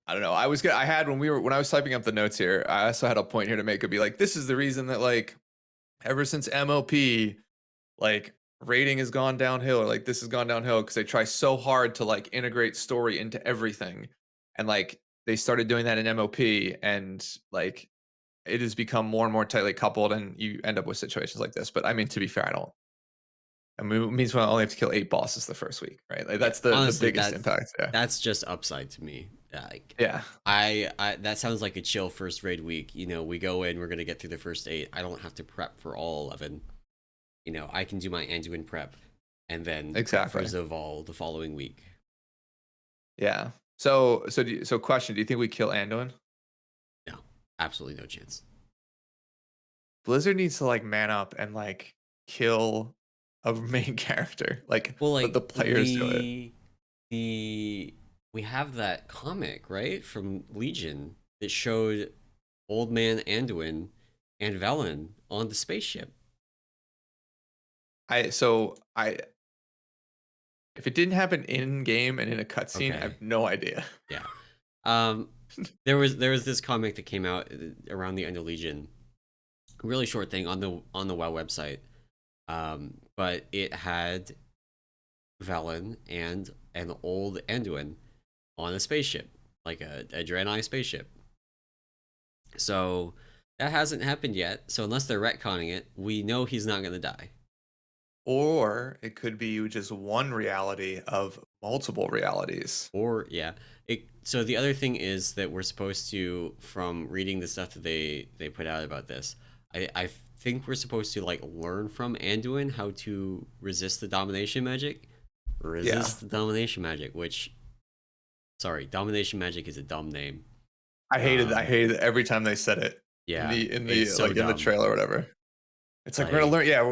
I don't know. I had when I was typing up the notes here, I also had a point here to make. It be like this is the reason that like ever since MOP, like rating has gone downhill, or like this has gone downhill because they try so hard to like integrate story into everything, and like they started doing that in MOP, and like it has become more and more tightly coupled, and you end up with situations like this. But I mean, to be fair, I don't. I mean, it means we only have to kill 8 bosses the first week, right? Like yeah, that's the honestly, biggest impact. Yeah. that's just upside to me. Like, Yeah. I that sounds like a chill first raid week. We go in, we're gonna get through the first 8. I don't have to prep for all 11. I can do my Anduin prep, and then prep for Exactly. Zoval the following week. Yeah. So question, do you think we kill Anduin? No, absolutely no chance. Blizzard needs to like man up and like kill a main character. Like Well, let like the players do it. the we have that comic, right, from Legion that showed Old Man Anduin and Velen on the spaceship. I if it didn't happen in game and in a cutscene, I Okay. have no idea. Yeah. Um there was this comic that came out around the end of Legion. Really short thing on the WoW website. But it had Velen and an old Anduin on a spaceship, like a Draenei spaceship. So that hasn't happened yet. So unless they're retconning it, we know he's not going to die. Or it could be just one reality of multiple realities. Or yeah, so the other thing is that we're supposed to, from reading the stuff that they put out about this, I think we're supposed to like learn from Anduin how to resist the domination magic. Yeah. Resist the domination magic, which sorry, domination magic is a dumb name. I Um, hated it every time they said it yeah, in it's the so like in the dumb. trailer or whatever. It's like we're gonna Like, learn. Yeah,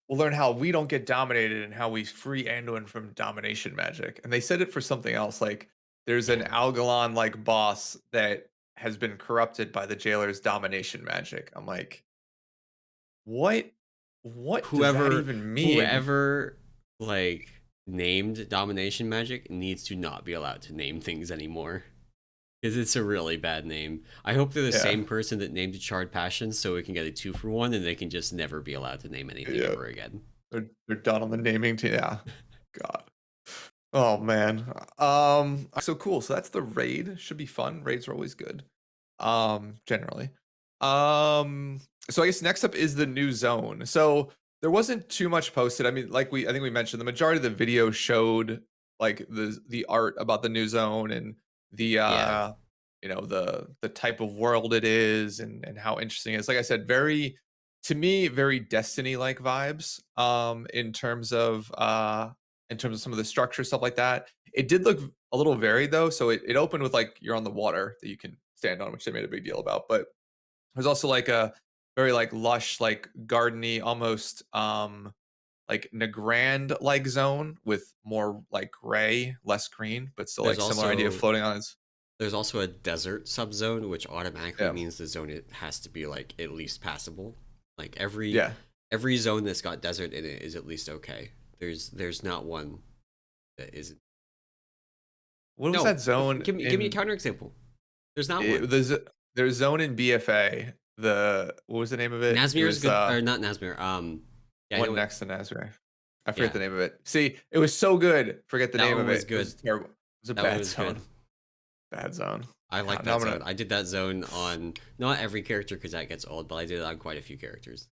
we'll learn how we don't get dominated and how we free Anduin from domination magic. And they said it for something else. Like there's an yeah, Algalon like boss that has been corrupted by the jailer's domination magic. I'm like, what? What does that whoever even mean? whoever like named domination magic needs to not be allowed to name things anymore because it's a really bad name. I hope they're the Yeah, same person that named it Charred Passion, so we can get a 2-for-1, and they can just never be allowed to name anything yeah. ever again. They're done on the naming team. Yeah. God. Oh man. So cool. So that's the raid. Should be fun. Raids are always good. Generally. So I guess next up is the new zone. So there wasn't too much posted. I mean, I think we mentioned the majority of the video showed like the art about the new zone and the Yeah. the type of world it is and how interesting it is. Like I said, very to me, very Destiny like vibes in terms of some of the structure, stuff like that. It did look a little varied though. So it opened with like you're on the water that you can stand on, which they made a big deal about. But there's also like a very like lush, like gardeny, almost like Nagrand like zone with more like gray, less green, but still There's like similar idea of also floating on its there's also a desert subzone, which automatically yeah. means the zone it has to be like at least passable. Like every Yeah. every zone that's got desert in it is at least okay. There's not one that isn't. What was No, that zone give me a in counterexample. There's not one. it, there's zone in BFA. The what was the name of it? It Nazmir is was good, or not Nazmir. Yeah, I know one what. next to Nazareth. I forget Yeah, the name of it. See, it was so good. Forget the that name one of was it. It good. was terrible. It was a That one bad was good. zone. Bad zone. I Yeah, like now that I'm gonna zone. I did that zone on not every character because that gets old, but I did it on quite a few characters.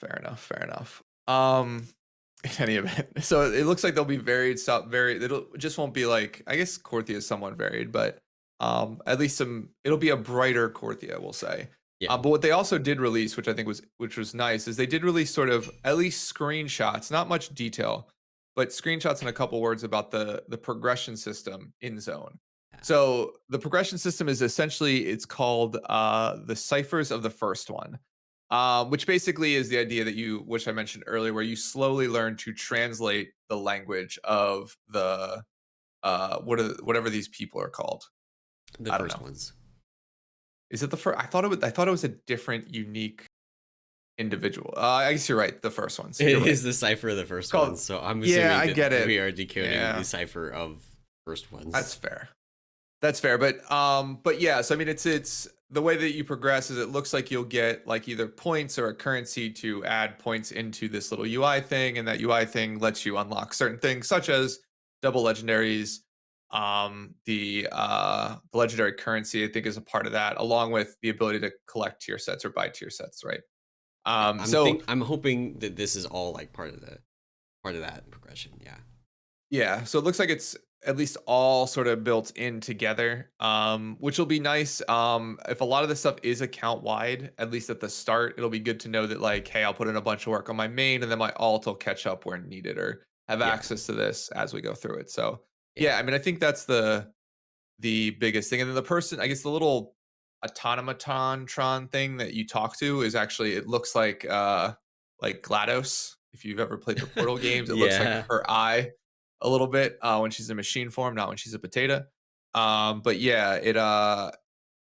fair enough. Fair enough. In any event, so it looks like they'll be varied. Stop varied. It'll just won't be like I guess Korthia is somewhat varied, but at least some. It'll be a brighter Korthia, we'll say. Yeah, But what they also did release, which was nice, is they did release sort of at least screenshots, not much detail, but screenshots and a couple words about the progression system in Zone. yeah. So the progression system is essentially it's called the ciphers of the first one, which basically is the idea that which I mentioned earlier, where you slowly learn to translate the language of the whatever these people are called. The I don't first know. ones. Is it the first? I thought it was a different, unique individual. I guess you're right. The first ones. You're It right. is the cipher of the It's first called. ones, so I'm Yeah, assuming I that get we it. are decoding the Yeah, cipher of first that's ones. fair. That's fair. But yeah. So I mean, it's the way that you progress is it looks like you'll get like either points or a currency to add points into this little UI thing, and that UI thing lets you unlock certain things such as double legendaries. The legendary currency I think is a part of that, along with the ability to collect tier sets or buy tier sets, right? Yeah, So I'm hoping that this is all like part of that progression. Yeah. yeah, so it looks like it's at least all sort of built in together, which will be nice. If a lot of this stuff is account wide, at least at the start, it'll be good to know that like, hey, I'll put in a bunch of work on my main, and then my alt will catch up where needed or have Yeah. access to this as we go through it. So Yeah. yeah, I mean, I think that's the biggest thing. And then the person, I guess the little automaton Tron thing that you talk to is actually it looks like GLaDOS. If you've ever played the Portal games, it looks like Yeah. her eye a little bit when she's in machine form, not when she's a potato. But yeah, it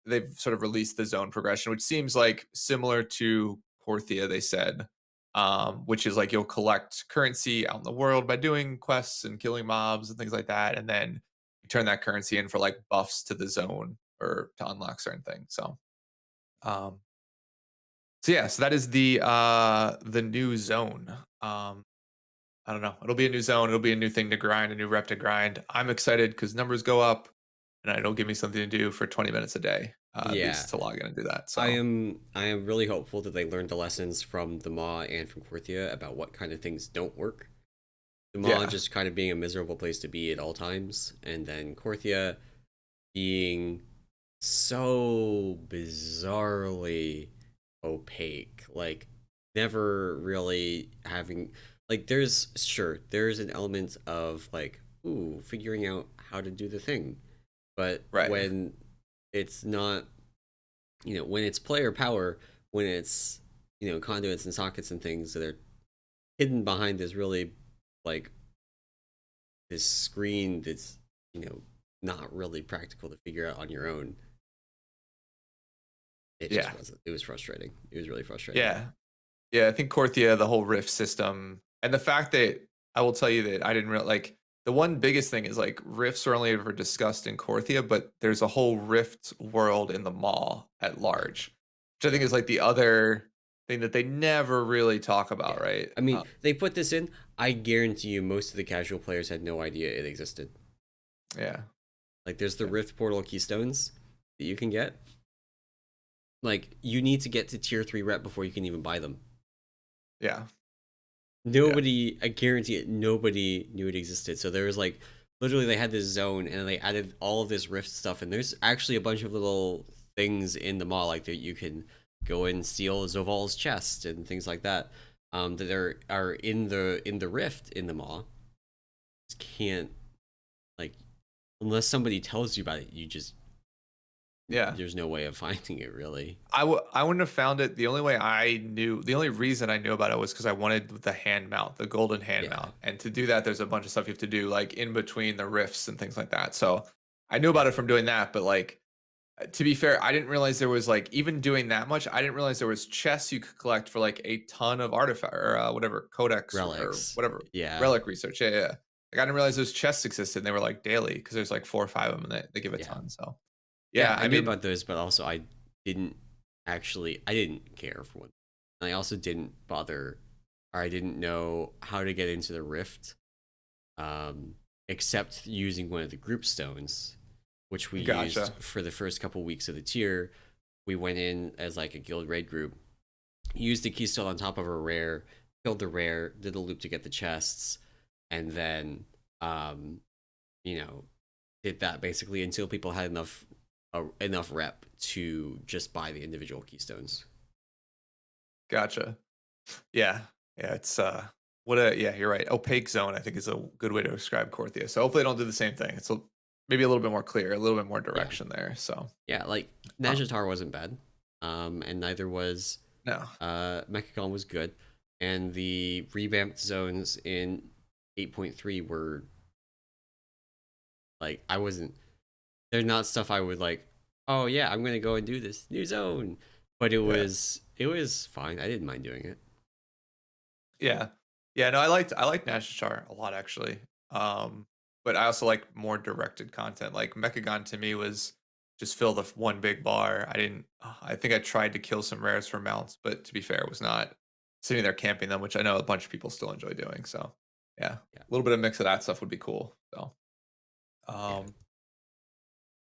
they've sort of released the zone progression, which seems like similar to Porthia, they said. Which is like you'll collect currency out in the world by doing quests and killing mobs and things like that, and then you turn that currency in for like buffs to the zone or to unlock certain things. Um, so yeah, so that is the new zone. I don't know. It'll be a new zone. It'll be a new thing to grind, a new rep to grind. I'm excited because numbers go up, and it'll give me something to do for 20 minutes a day, at Yeah. least to log in and do that. I So am I am really hopeful that they learned the lessons from the Maw and from Korthia about what kind of things don't work. The Maw yeah, just kind of being a miserable place to be at all times, and then Korthia being so bizarrely opaque. Like never really having like there's an element of like, ooh, figuring out how to do the thing. But right, when it's not, when it's player power, when it's, conduits and sockets and things that are hidden behind this really like this screen that's, you know, not really practical to figure out on your own. It yeah, just wasn't. It was frustrating. It was really frustrating. yeah. Yeah, I think Korthia, the whole Rift system, and the fact that I will tell you that I didn't really like the one biggest thing is like Rifts are only ever discussed in Korthia, but there's a whole Rift world in the mall at large, which I think Yeah. is like the other thing that they never really talk about, Yeah. right? I mean, they put this in. I guarantee you most of the casual players had no idea it existed. Yeah, Like there's the yeah, Rift Portal keystones that you can get. Like you need to get to tier 3 rep before you can even buy them. yeah, yeah, Nobody, I guarantee it, nobody knew it existed. So there was like literally they had this zone and they added all of this rift stuff, and there's actually a bunch of little things in the mall like that you can go and steal Zoval's chest and things like that. That are in the rift in the mall. Just can't, like, unless somebody tells you about it, you just Yeah. there's no way of finding it really. I wouldn't have found it. The only reason I knew about it was because I wanted the hand mount, the golden hand Yeah, mount. And to do that, there's a bunch of stuff you have to do, like in between the rifts and things like that. So I knew yeah, about it from doing that. But like, to be fair, I didn't realize there was like, even doing that much, I didn't realize there was chests you could collect for like a ton of artifact or whatever, codex or relics. whatever, Yeah, relic research. Yeah, yeah. Like, I didn't realize those chests existed and they were like daily because there's like 4 or 5 of them and they give a yeah. ton. So Yeah, yeah, I I knew mean, about those, but also didn't I didn't care for one. And I also didn't bother, or I didn't know how to get into the rift, um, except using one of the group stones, which we used gotcha. for the first couple weeks of the tier. We went in as like a guild raid group, used the keystone on top of a rare, killed the rare, did the loop to get the chests, and then um, you know, did that basically until people had enough rep to just buy the individual keystones. Gotcha. Yeah. Yeah, it's what a yeah, you're right. Opaque zone, I think, is a good way to describe Korthia. So hopefully they don't do the same thing. Maybe a little bit more clear, a little bit more Yeah, direction there. So yeah. Like uh, Najatar wasn't bad, and neither was no. Mechagon was good, and the revamped zones in 8.3 were like I wasn't. They're not stuff I would like. Oh yeah, I'm gonna go and do this new zone, but Yeah. it was fine. I didn't mind doing it. Yeah. Yeah, no, I liked Nashashar a lot actually. But I also like more directed content. Like Mechagon to me was just fill the one big bar. I think I tried to kill some rares for mounts, but to be fair, it was not sitting there camping them, which I know a bunch of people still enjoy doing. So yeah, Yeah, a little bit of mix of that stuff would be cool. So yeah. um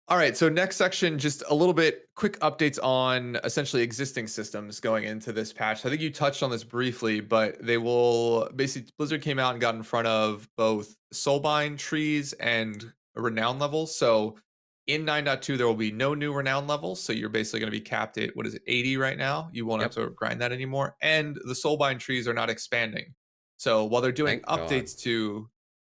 all right, so next section, just a little bit quick updates on essentially existing systems going into this patch. I think you touched on this briefly, but they will basically Blizzard came out and got in front of both Soulbind trees and renown levels. So in 9.2, there will be no new renown levels. So you're basically going to be capped at what is it, 80 right now? You won't have Yep. to grind that anymore. And the Soulbind trees are not expanding. So while they're doing Thank God. updates to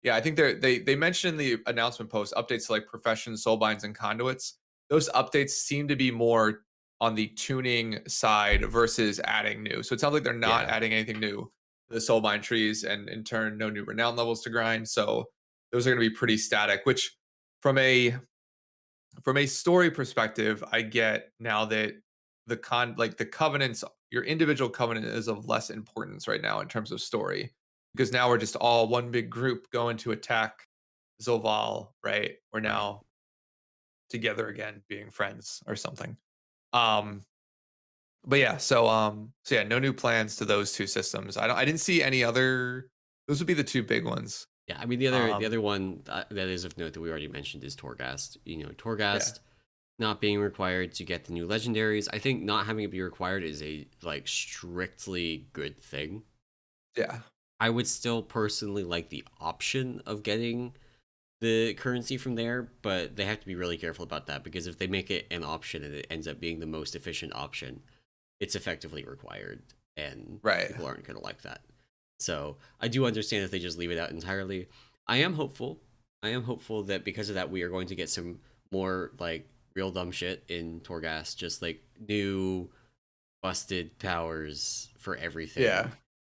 yeah, I think they mentioned in the announcement post updates to like profession, soulbinds, and conduits. Those updates seem to be more on the tuning side versus adding new. So it sounds like they're not Yeah. adding anything new to the soulbind trees, and in turn, no new renown levels to grind. So those are going to be pretty static. Which, from a story perspective, I get now that the covenants, your individual covenant is of less importance right now in terms of story, because now we're just all one big group going to attack Zoval, right? We're Right. now together again, being friends or something. Um, but yeah, so yeah, no new plans to those two systems. I didn't see any other. Those would be the two big ones. Yeah, I mean the Um, other one that is of note that we already mentioned is Torghast. You know, yeah, Torghast not being required to get the new legendaries. I think not having it be required is a like strictly good thing. yeah, I would still personally like the option of getting the currency from there, but they have to be really careful about that because if they make it an option and it ends up being the most efficient option, it's effectively required, and right. people aren't going to like that. So I do understand if they just leave it out entirely. I am hopeful. I am hopeful that because of that, we are going to get some more like real dumb shit in Torghast, just like new busted powers for everything. Yeah,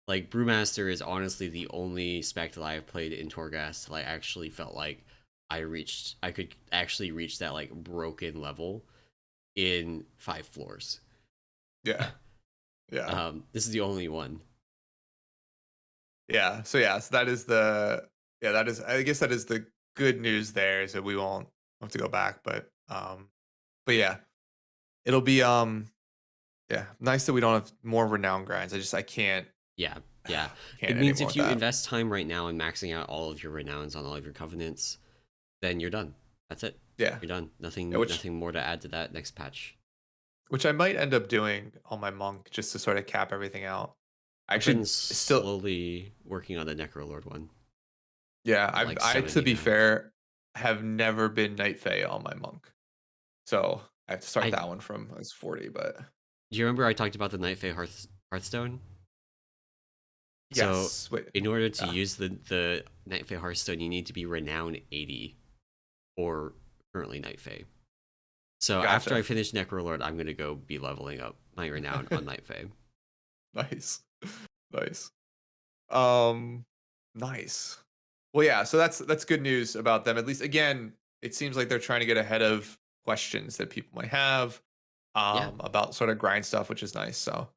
Like Brewmaster is honestly the only spec that I've played in Torghast that I actually felt like I could actually reach that like broken level in 5 floors. yeah, yeah. This is the only one. So that is that is I guess that is the good news there is that we won't have to go back, but yeah, it'll be yeah, nice that we don't have more renown grinds. I can't Yeah, yeah. It can't means anymore if with you that. invest time right now in maxing out all of your renowns on all of your covenants, then you're done. That's it. Yeah. You're done. Yeah, Nothing more to add to that next patch. which I might end up doing on my monk just to sort of cap everything out. I I've been actually still slowly working on the Necrolord one. Yeah, at like I to 70 be now. fair, have never been Night Fae on my monk. So I have to start I that one from I was 40, but Do you remember I talked about the Night Fae Hearthstone? So yes. Wait. in order to Yeah, use the Night Fae Hearthstone, you need to be renown 80 or currently Night Fae. So after I gotcha. finish Necrolord, I'm gonna go be leveling up my renown on Night Fae. Nice. Nice. Um, nice. Well, yeah, so that's good news about them. At least again, it seems like they're trying to get ahead of questions that people might have Yeah, about sort of grind stuff, which is nice. So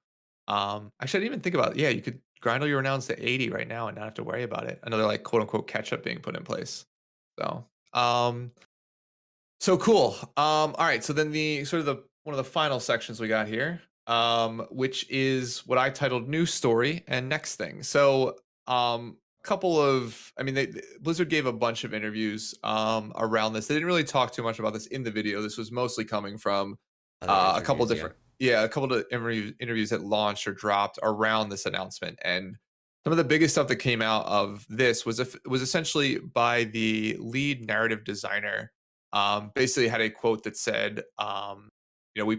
actually I didn't even think about it. Yeah, you could grind all your renowns to 80 right now and not have to worry about it. Another like quote unquote catch up being put in place. So so cool. All right. So then the sort of the one of the final sections we got here, which is what I titled "New Story" and "Next Thing." So, couple of, I mean, Blizzard gave a bunch of interviews around this. They didn't really talk too much about this in the video. This was mostly coming from other a couple interviews. Yeah, different, yeah, a couple of interviews that launched or dropped around this announcement. And some of the biggest stuff that came out of this was essentially by the lead narrative designer, basically had a quote that said, we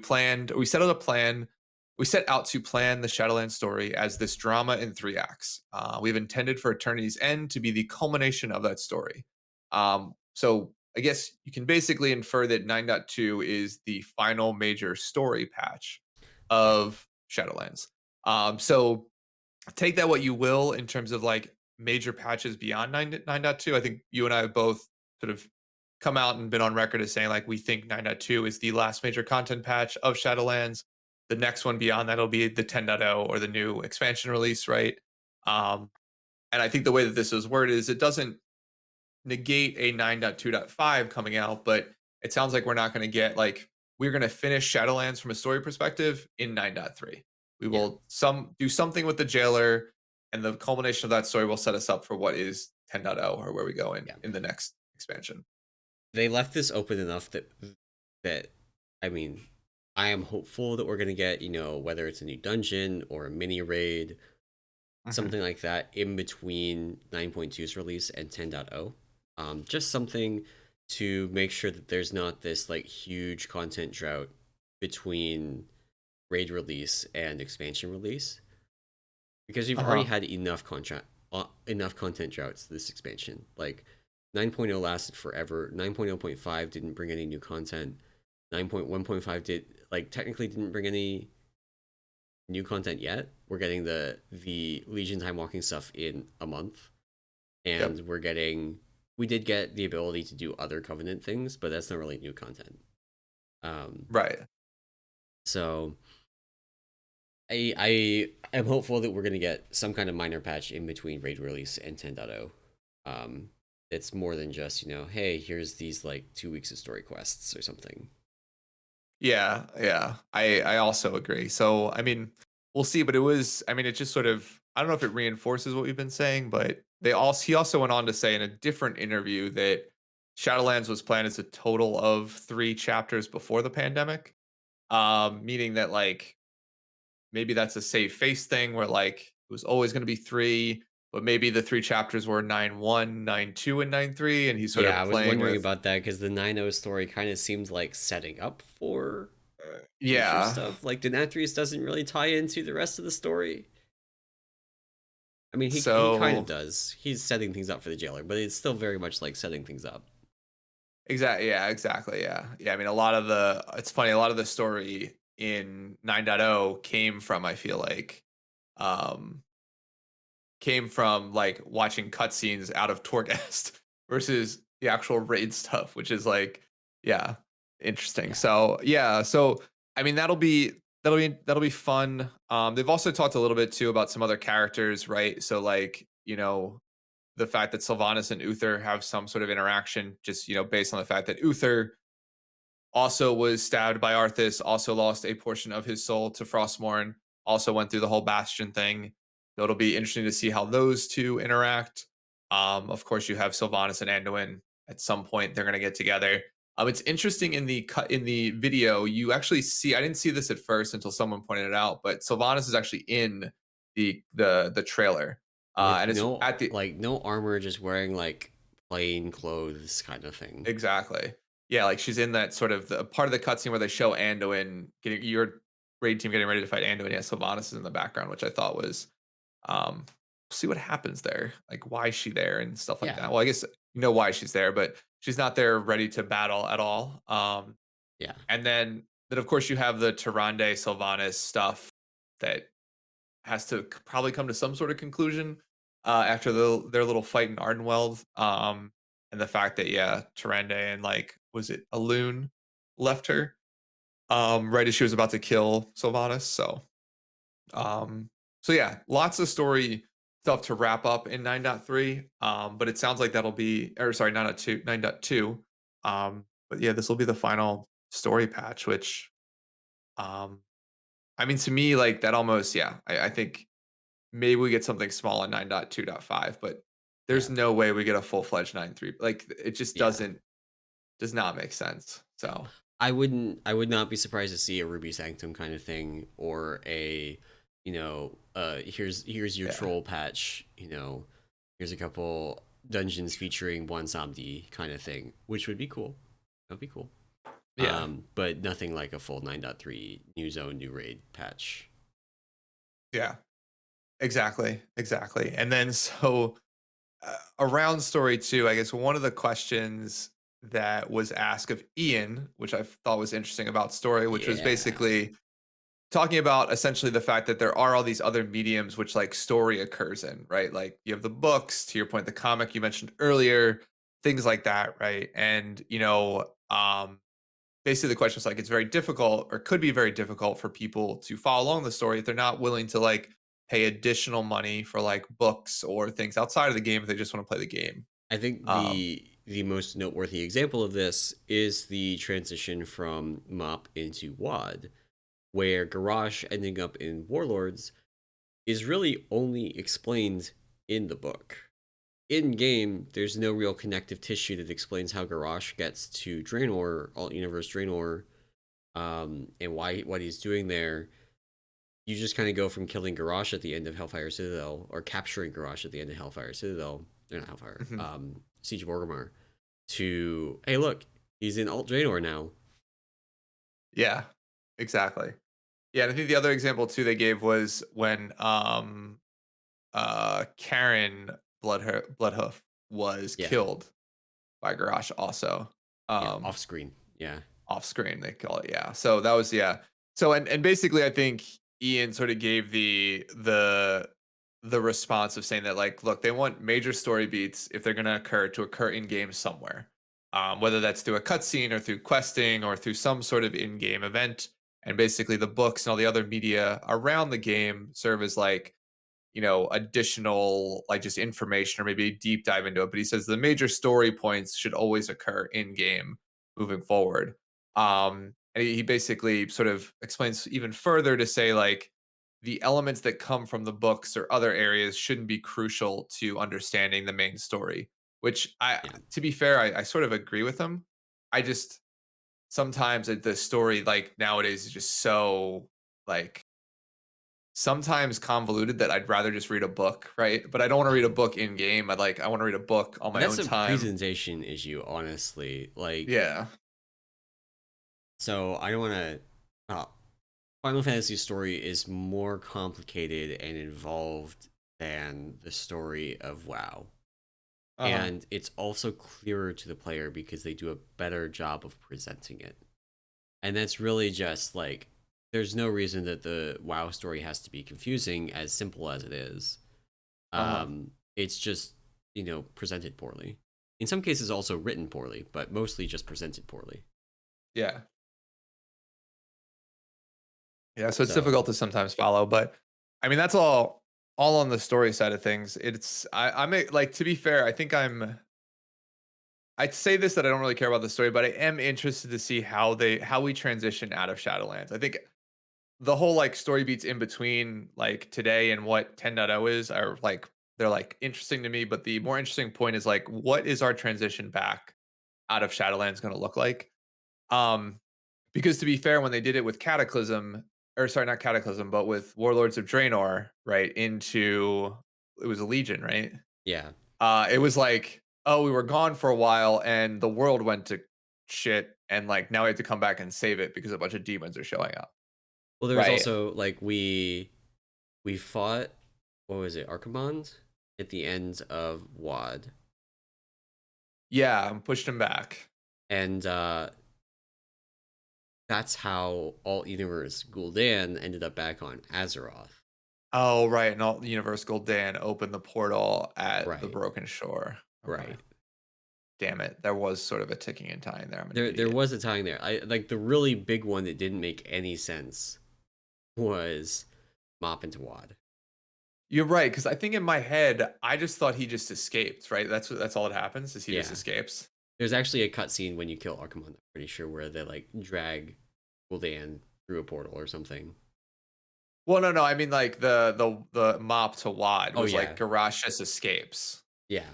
set out a plan. We set out to plan the Shadowlands story as this drama in 3 acts. We've intended for Eternity's End to be the culmination of that story. So I guess you can basically infer that 9.2 is the final major story patch yeah, of Shadowlands. So take that what you will in terms of like major patches beyond 9.2. I think you and I have both sort of come out and been on record as saying like we think 9.2 is the last major content patch of Shadowlands. The next one beyond that will be the 10.0 or the new expansion release, right? Um, and I think the way that this is worded is it doesn't negate a 9.2.5 coming out, but it sounds like we're not going to get like we're going to finish Shadowlands from a story perspective in 9.3. We yeah, will do something with the jailer, and the culmination of that story will set us up for what is 10.0 or where we go yeah. in the next expansion. They left this open enough that I mean, I am hopeful that we're gonna get, whether it's a new dungeon or a mini raid, Hmm. something like that in between 9.2's release and 10.0. Just something to make sure that there's not this like huge content drought between raid release and expansion release, because we've Uh already huh. had enough content droughts this expansion. Like 9.0 lasted forever. 9.0.5 didn't bring any new content. 9.1.5 did like technically didn't bring any new content yet. We're getting the Legion time walking stuff in a month, Yep. and we did get the ability to do other Covenant things, but that's not really new content. Um, Right. so I am hopeful that we're gonna get some kind of minor patch in between raid release and 10.0. It's more than just hey, here's these like 2 weeks of story quests or something. Yeah, yeah. I also agree. So, I mean, we'll see, but I mean, it just sort of I don't know if it reinforces what we've been saying, but he also went on to say in a different interview that Shadowlands was planned as a total of 3 chapters before the pandemic. Meaning that like maybe that's a save face thing where like it was always going to be 3, but maybe the 3 chapters were 9.1, 9.2 and 9.3 and he's sort Yeah, of I was playing wondering with about that because the 9.0 story kind of seemed like setting up for future yeah. stuff. Like Denatrius doesn't really tie into the rest of the story. I mean, he kind of So does. He's setting things up for the jailer, but it's still very much like setting things up. exactly. Yeah, exactly. Yeah. Yeah. I mean, it's funny, a lot of the story in 9.0 came from, I feel like, um, came from like watching cutscenes out of Torghast versus the actual raid stuff, which is like, yeah, interesting. Yeah, So, yeah. So, I mean, that'll be fun. They've also talked a little bit too about some other characters, right? So, like, the fact that Sylvanas and Uther have some sort of interaction, just based on the fact that Uther also was stabbed by Arthas, also lost a portion of his soul to Frostmourne, also went through the whole Bastion thing. So it'll be interesting to see how those two interact. Of course, you have Sylvanas and Anduin. At some point, they're going to get together. It's interesting in the cut in the video. You actually see. I didn't see this at first until someone pointed it out, but Sylvanas is actually in the trailer. with And it's no at the like no armor, just wearing like plain clothes kind of thing. exactly. Yeah, like she's in that sort of the part of the cutscene where they show Anduin getting your raid team getting ready to fight Anduin. Yeah, Sylvanas is in the background, which I thought was um see what happens there. Like why is she there and stuff like Yeah, that. Well, I guess you know why she's there, but she's not there ready to battle at all. yeah, And then of course you have the Tyrande Sylvanas stuff that has to probably come to some sort of conclusion after their little fight in Ardenweld. And the fact that yeah, Tyrande and like was it Alune left her right as she was about to kill Sylvanas. Um, so yeah, lots of story stuff to wrap up in 9.3. But it sounds like that'll be or sorry, 9.2, 9.2. But yeah, this will be the final story patch, which um I mean to me, like that almost, yeah, I think maybe we get something small in 9.2.5, but there's yeah, no way we get a full-fledged 9.3. Like it just yeah. does not make sense. Yeah. So I would not be surprised to see a Ruby Sanctum kind of thing, or a, here's your yeah. troll patch, here's a couple dungeons featuring one Samdi kind of thing, which would be cool. That'd be cool. Yeah. But nothing like a full 9.3 new zone, new raid patch. Yeah. Exactly. Exactly. And then so around story 2, I guess one of the questions that was asked of Ian, which I thought was interesting about story, which was Yeah. basically talking about essentially the fact that there are all these other mediums which like story occurs in, right? Like you have the books, to your point, the comic you mentioned earlier, things like that, right? And basically the question is like it's very difficult or could be very difficult for people to follow along the story if they're not willing to like pay additional money for like books or things outside of the game if they just want to play the game. I think Um, the most noteworthy example of this is the transition from MOP into WAD, where Garrosh ending up in Warlords is really only explained in the book. In game, there's no real connective tissue that explains how Garrosh gets to Draenor, Alt Universe Draenor, and why what he's doing there. You just kind of go from killing Garrosh at the end of Hellfire Citadel, or capturing Garrosh at the end of Hellfire Citadel, or not Hellfire, mhm. Siege of Orgrimmar, to hey, look, he's in Alt Draenor now. Yeah, exactly. Yeah, and I think the other example too they gave was when Karen Bloodhoof was Yeah, killed by Garrosh also. yeah, Um, off screen. Yeah, Off screen they call it, yeah. So that was yeah. So and basically I think Ian sort of gave the response of saying that like, look, they want major story beats if they're gonna occur to occur in game somewhere. Whether that's through a cutscene or through questing or through some sort of in-game event. And basically the books and all the other media around the game serve as like additional like just information or maybe a deep dive into it. But he says the major story points should always occur in game moving forward. And he basically sort of explains even further to say like the elements that come from the books or other areas shouldn't be crucial to understanding the main story. Which yeah. to be fair, I sort of agree with him. I just sometimes the story like nowadays is just so like sometimes convoluted that I'd rather just read a book, right? But I don't want to read a Um, book in game. I want to read a book on my that's own a time. presentation issue, honestly. Like, Yeah. so I don't want to. Uh, Final Fantasy story is more complicated and involved than the story of WoW. Uh-huh. And it's also clearer to the player because they do a better job of presenting it. And that's really just like there's no reason that the WoW story has to be confusing, as simple as it is. Uh-huh. It's just, presented poorly. In some cases also written poorly, but mostly just presented poorly. Yeah. Yeah, so it's So difficult to sometimes follow, but I mean that's all on the story side of things. Like to be fair, I'd say this that I don't really care about the story, but I am interested to see how we transition out of Shadowlands. I think the whole like story beats in between like today and what 10.0 is are like they're like interesting to me, but the more interesting point is like what is our transition back out of Shadowlands going to look like? Um because to be fair, when they did it with Cataclysm, or sorry, not Cataclysm, but with Warlords of Draenor, right, into it was a Legion, right? Yeah. It was like, oh, we were gone for a while and the world went to shit, and like now we have to come back and save it because a bunch of demons are showing up. Well, there was Right. also like we fought, what was it, Archimond at the end of WoD, Yeah, and pushed him back. and that's how Alt Universe Gul'dan ended up back on Azeroth. Oh, right. And all Universe Gul'dan opened the portal at the Right. Broken Shore. Okay. Right. Damn it. There was sort of a ticking in time there. I'm an There idiot. was a time there. I like the really big one that didn't make any sense was Mop into WoD. You're right, because I think in my head, I just thought he just escaped, right? That's all that happens is he just Yeah. escapes. There's actually a cutscene when you kill Archimond, I'm pretty sure, where they like drag Gul'dan through a portal or something. Well, no, no. I mean, like the mop to Wad Oh was yeah. like Garrosh just escapes. Yeah.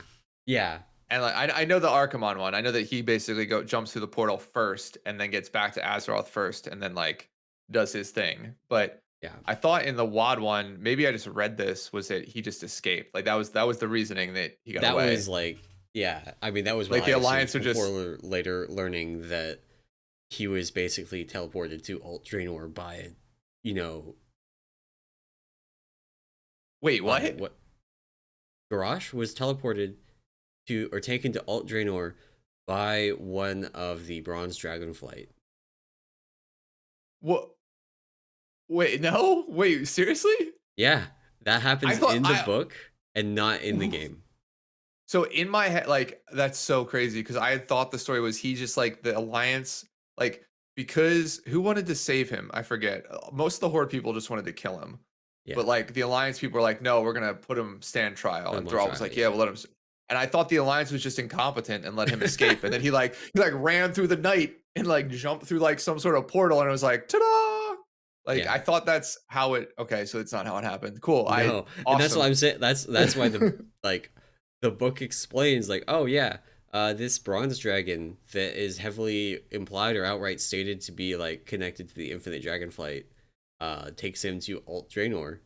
Yeah. And like I know the Archimon one. I know that he basically jumps through the portal first and then gets back to Azeroth first and then like does his thing. But Yeah. I thought in the WoD one, maybe I just read this, was that he just escaped. Like that was the reasoning that he got That was away. like, yeah, I mean that was what Like I the assumed Alliance are before just later learning that he was basically teleported to Alt Draenor by, you know, wait, by what? what Garrosh was teleported to or taken to Alt Draenor by one of the Bronze Dragonflight. What? Wait, no, wait, seriously? Yeah, that I happens thought in the I. book and not in the game. So in my head, like that's so crazy because I had thought the story was he just like the alliance, like because who wanted to save him? I forget. Most of the horde people just wanted to kill him, Yeah, but like the alliance people were like, no, we're gonna put him stand trial, put and him on Thrall was trial. like, yeah, Yeah, we'll let him. And I thought the alliance was just incompetent and let him escape, and then he like ran through the night and like jumped through like some sort of portal, and it was like, ta-da! Like I yeah. thought that's how it. Okay, so it's not how it happened. Cool. I No, and that's what awesome. I'm saying. That's why the like the book explains like, oh yeah, this bronze dragon that is heavily implied or outright stated to be like connected to the infinite dragonflight, takes him to Alt Draenor,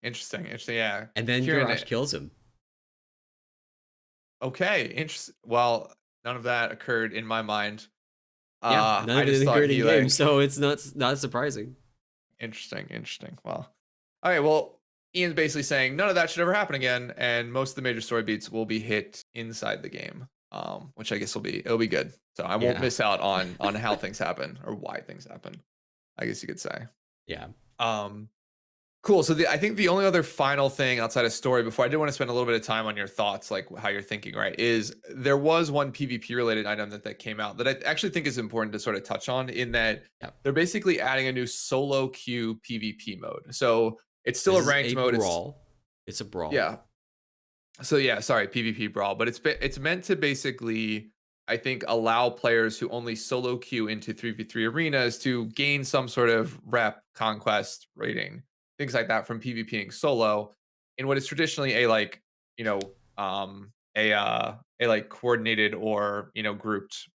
Interesting. Interesting. Yeah. and then Hearing Garrosh it. kills him. Okay, interesting. Well, none of that occurred in my mind. Yeah, none I of just it thought occurred in he game, like so it's not surprising. interesting, interesting. Well, all right. Well, Ian's basically saying none of that should ever happen again, and most of the major story beats will be hit inside the game, which I guess it'll be good. So I won't Yeah, miss out on how things happen or why things happen. I guess you could say. yeah, Um, Cool. So I think the only other final thing outside of story, before I did want to spend a little bit of time on your thoughts, like how you're thinking, right? Is there was one PvP related item that came out that I actually think is important to sort of touch on in that yeah. they're basically adding a new solo queue PvP mode. So it's still This a is ranked a mode. It's brawl. It's a brawl. yeah, so yeah, sorry, PvP brawl, but it's meant to basically, I think, allow players who only solo queue into 3v3 arenas to gain some sort of rep, conquest, rating, things like that from PvPing solo in what is traditionally a like, you know, a like coordinated or, grouped,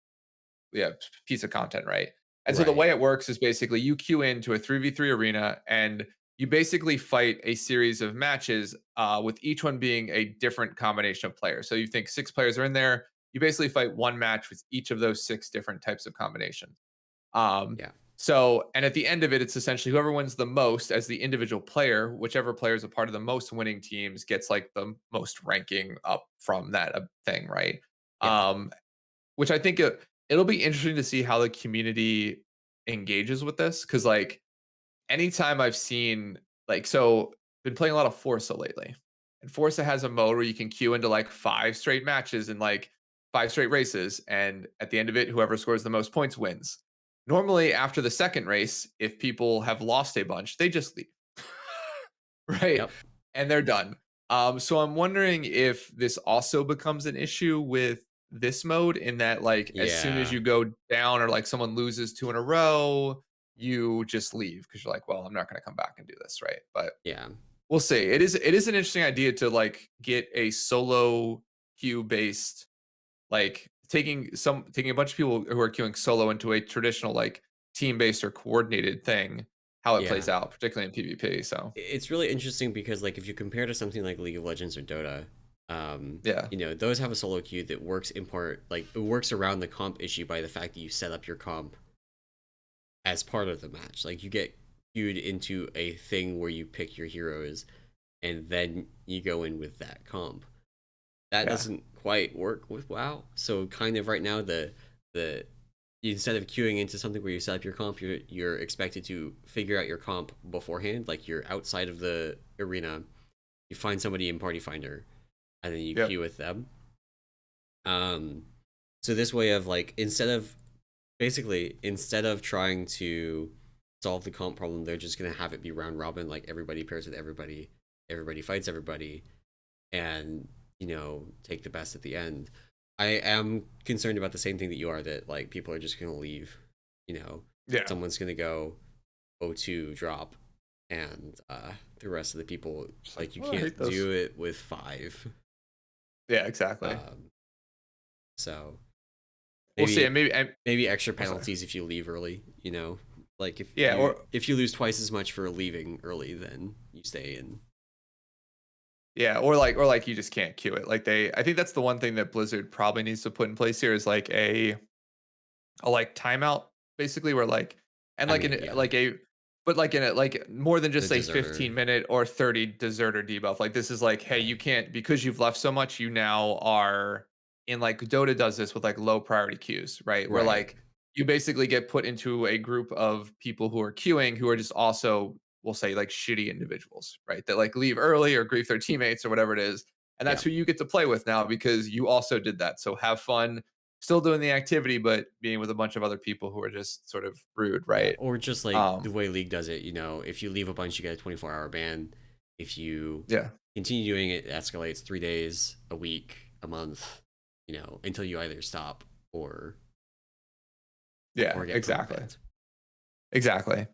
yeah, piece of content, right? And so the Right. way it works is basically you queue into a 3v3 arena and you basically fight a series of matches with each one being a different combination of players. So you think six players are in there. You basically fight one match with each of those six different types of combinations. Um, Yeah. and at the end of it, it's essentially whoever wins the most as the individual player, whichever player is a part of the most winning teams gets like the most ranking up from that thing, right? Yeah. Um, which I think it'll be interesting to see how the community engages with this because like anytime I've seen like been playing a lot of Forza lately, and Forza has a mode where you can queue into like five straight matches and like five straight races, and at the end of it, whoever scores the most points wins. Normally, after the second race, if people have lost a bunch, they just leave, right? Yep. And they're done. So I'm wondering if this also becomes an issue with this mode in that like as soon as Yeah. you go down or like someone loses two in a row, you just leave because you're like, well, I'm not going to come back and do this, right? But Yeah. we'll see. It is an interesting idea to like get a solo queue based like taking a bunch of people who are queuing solo into a traditional like team based or coordinated thing how it plays Yeah. out, particularly in PvP. So It's really interesting because like if you compare to something like League of Legends or Dota, yeah, those have a solo queue that works in part like it works around the comp issue by the fact that you set up your comp as part of the match. Like you get queued into a thing where you pick your heroes and then you go in with that comp. That yeah, doesn't quite work with WoW. So kind of right now the instead of queuing into something where you set up your comp, you're expected to figure out your comp beforehand. Like you're outside of the arena, you find somebody in Party Finder, and then you yep, queue with them. Um, so this way of like instead of trying to solve the comp problem, they're just gonna have it be round robin, like everybody pairs with everybody, everybody fights everybody, and take the best at the end. I am concerned about the same thing that you are, that like people are just gonna leave. You know, yeah. someone's gonna go O2 drop, and the rest of the people Just like, like you oh, I hate can't this. do it with five. Yeah, exactly. Um, so We'll see. maybe And maybe, and, maybe extra I'm sorry. penalties if you leave early. Like if Yeah, you or if you lose twice as much for leaving early, then you stay in. yeah, or like you just can't queue it. Like I think that's the one thing that Blizzard probably needs to put in place here is like a like timeout basically where like and I like mean, in yeah, like a but like in a like more than the just a deserter. 15-minute or 30 deserter debuff. Like this is like, hey, Yeah, you can't because you've left so much, you now are in like Dota does this with like low priority queues, right? Where right. like you basically get put into a group of people who are queuing who are just also we'll say like shitty individuals, right? That like leave early or grief their teammates or whatever it is. And Yeah. that's who you get to play with now because you also did that. So have fun still doing the activity, but being with a bunch of other people who are just sort of rude, Yeah, right? or just like the Um, way League does it, if you leave a bunch, you get a 24-hour ban. If you yeah, continue doing it, it escalates 3 days, a week, a month, until you either stop or yeah, get perma exactly, banned. exactly.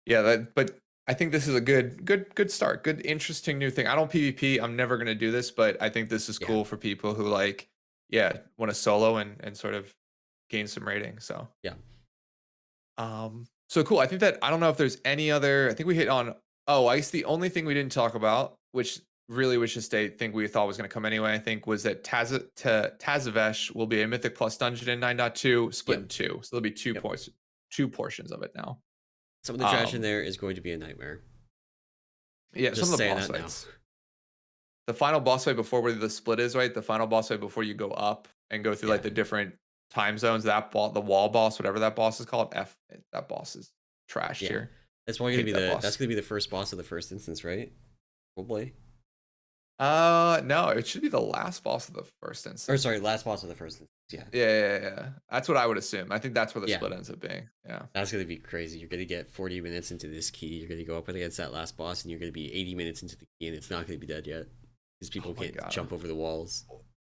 Yeah, but I think this is a good start. Good, interesting new thing. I don't PvP. I'm never gonna do this, but I think this is Yeah, cool for people who like, yeah, want to solo and sort of gain some rating. So, yeah, so cool. I think that I don't know if there's any other. I think we hit on. Oh, I guess the only thing we didn't talk about, which really was just a thing we thought was going to come anyway. I think was that Tazavesh will be a Mythic Plus dungeon in 9.2, split yep, in two. So there'll be yep. two portions of it now. Some of the trash in Um, there is going to be a nightmare. yeah, some Just of the saying boss that now. fights. The final boss fight before where the split is, right? The final boss fight before you go up and go through like Yeah, the different time zones. The wall boss, whatever that boss is called. That boss is trash yeah. here. That's probably I gonna hate be that that's boss. gonna be the first boss of the first instance, right? Probably. No, it should be the last boss of the first Or instance. sorry, last boss of the first instance. Yeah, Yeah. That's what I would assume. I think that's where the yeah. split ends up being. Yeah. That's gonna be crazy. You're gonna get 40 minutes into this key. You're gonna go up against that last boss, and you're gonna be 80 minutes into the key, and it's not gonna be dead yet because Oh people my can't god. jump over the walls.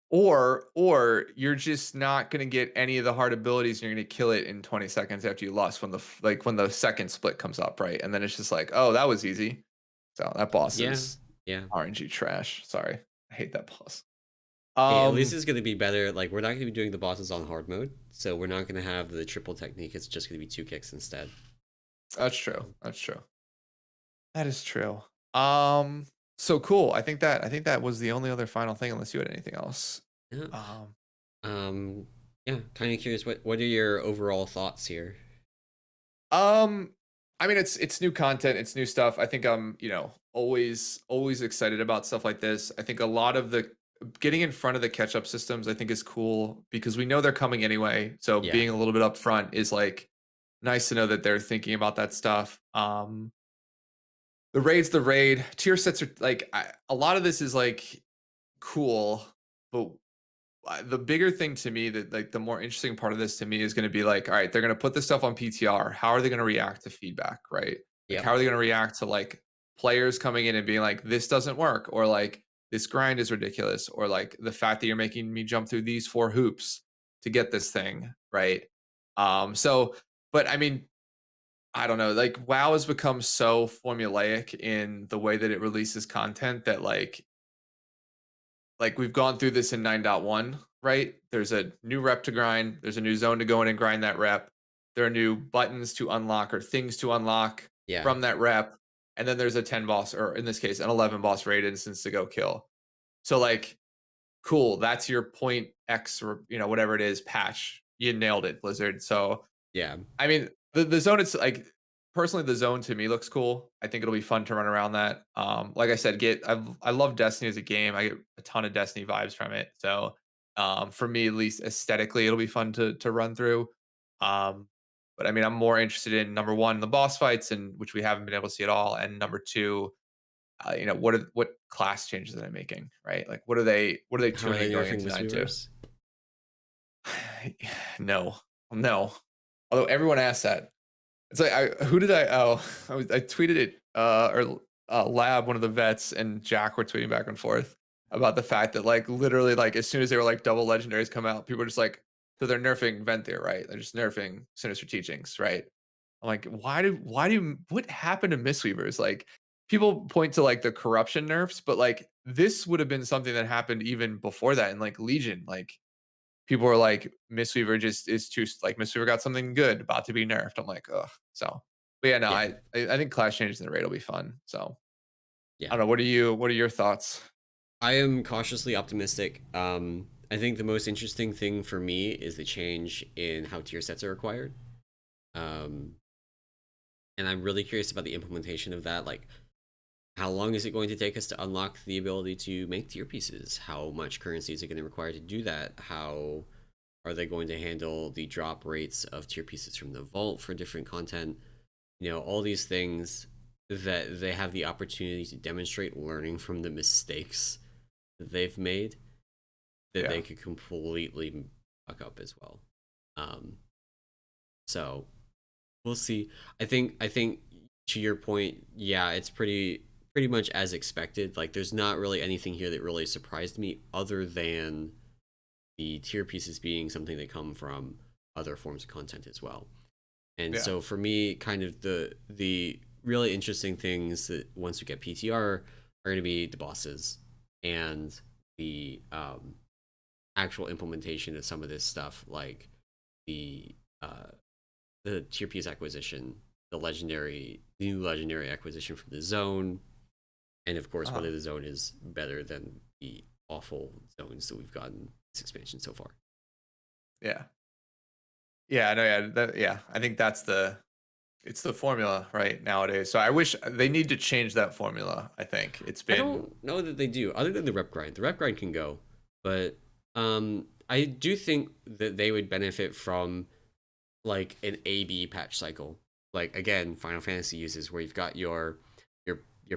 Or you're just not gonna get any of the hard abilities, and you're gonna kill it in 20 seconds after you lost when the second split comes up, right? And then it's just like, oh, that was easy. So that boss Yeah, is yeah. RNG trash. Sorry, I hate that boss. Hey, at least Um, it's gonna be better. Like we're not gonna be doing the bosses on hard mode, so we're not gonna have the triple technique. It's just gonna be two kicks instead. that's true. That's true. That is true. Um, so cool. I think that was the only other final thing, unless you had anything else. Yeah. Um, Um. Yeah. Kind of curious. What are your overall thoughts here? um, I mean, it's new content, it's new stuff. I think I'm, always excited about stuff like this. I think a lot of the getting in front of the catch up systems, I think is cool because we know they're coming anyway. So Yeah. being a little bit upfront is like nice to know that they're thinking about that stuff. The raid's the raid. Tier sets are like a lot of this is like cool, but the bigger thing to me that like the more interesting part of this to me is going to be like, all right, they're going to put this stuff on PTR. How are they going to react to feedback, right? Like, Yep. how are they going to react to like players coming in and being like, this doesn't work, or like this grind is ridiculous, or like the fact that you're making me jump through these four hoops to get this thing, right? So, but I mean, I don't know. Like WoW has become so formulaic in the way that it releases content that like we've gone through this in 9.1, right? There's a new rep to grind, there's a new zone to go in and grind that rep. There are new buttons to unlock or things to unlock. Yeah. from that rep, and then there's a 10 boss, or in this case, an 11 boss raid instance to go kill. So like, cool, that's your point X, or whatever it is, patch. You nailed it, Blizzard. So Yeah. I mean, the zone, it's like, personally, the zone to me looks cool. I think it'll be fun to run around that. Like I said, I love Destiny as a game. I get a ton of Destiny vibes from it. So for me, at least aesthetically, it'll be fun to run through. Um, but I mean, I'm more interested in number one, the boss fights, and which we haven't been able to see at all, and number two, what class changes are they making, right? Like, what are they How are tuning they going nerfing into 9.2? Mistweavers? No, no. Although everyone asks that. It's like, who did I tweeted it, or Lab, one of the vets, and Jack were tweeting back and forth about the fact that, like, literally, like, as soon as they were like double legendaries come out, people were just like, so they're nerfing Venthyr, right? They're just nerfing Sinister Teachings, right? I'm like, what happened to Mistweavers? Like, people point to like the corruption nerfs, but like this would have been something that happened even before that in like Legion. Like, people were like, Mistweaver just is too, like, Mistweaver got something good about to be nerfed. I'm like, ugh. So, but yeah, no, Yeah. I think class changes in the raid will be fun. So Yeah. I don't know. What are your thoughts? I am cautiously optimistic. I think the most interesting thing for me is the change in how tier sets are required. Um, and I'm really curious about the implementation of that. Like, how long is it going to take us to unlock the ability to make tier pieces? How much currency is it going to require to do that? How are they going to handle the drop rates of tier pieces from the vault for different content? All these things that they have the opportunity to demonstrate learning from the mistakes that they've made that they Yeah. could completely fuck up as well. Um, so we'll see. I think to your point, yeah, it's pretty much as expected. Like there's not really anything here that really surprised me other than the tier pieces being something that come from other forms of content as well. And Yeah. so for me, kind of the really interesting things that once we get PTR are going to be the bosses and the actual implementation of some of this stuff, like the uh, the tier piece acquisition, the new legendary acquisition from the zone, and of course Uh-huh. whether the zone is better than the awful zones that we've gotten this expansion so far. Yeah. Yeah. No. Yeah. Yeah. I think it's the formula right nowadays. So I wish they need to change that formula. I think it's I been, don't know that they do, other than the rep grind. The rep grind can go, but I do think that they would benefit from like an A/B patch cycle. Like again, Final Fantasy uses where you've got your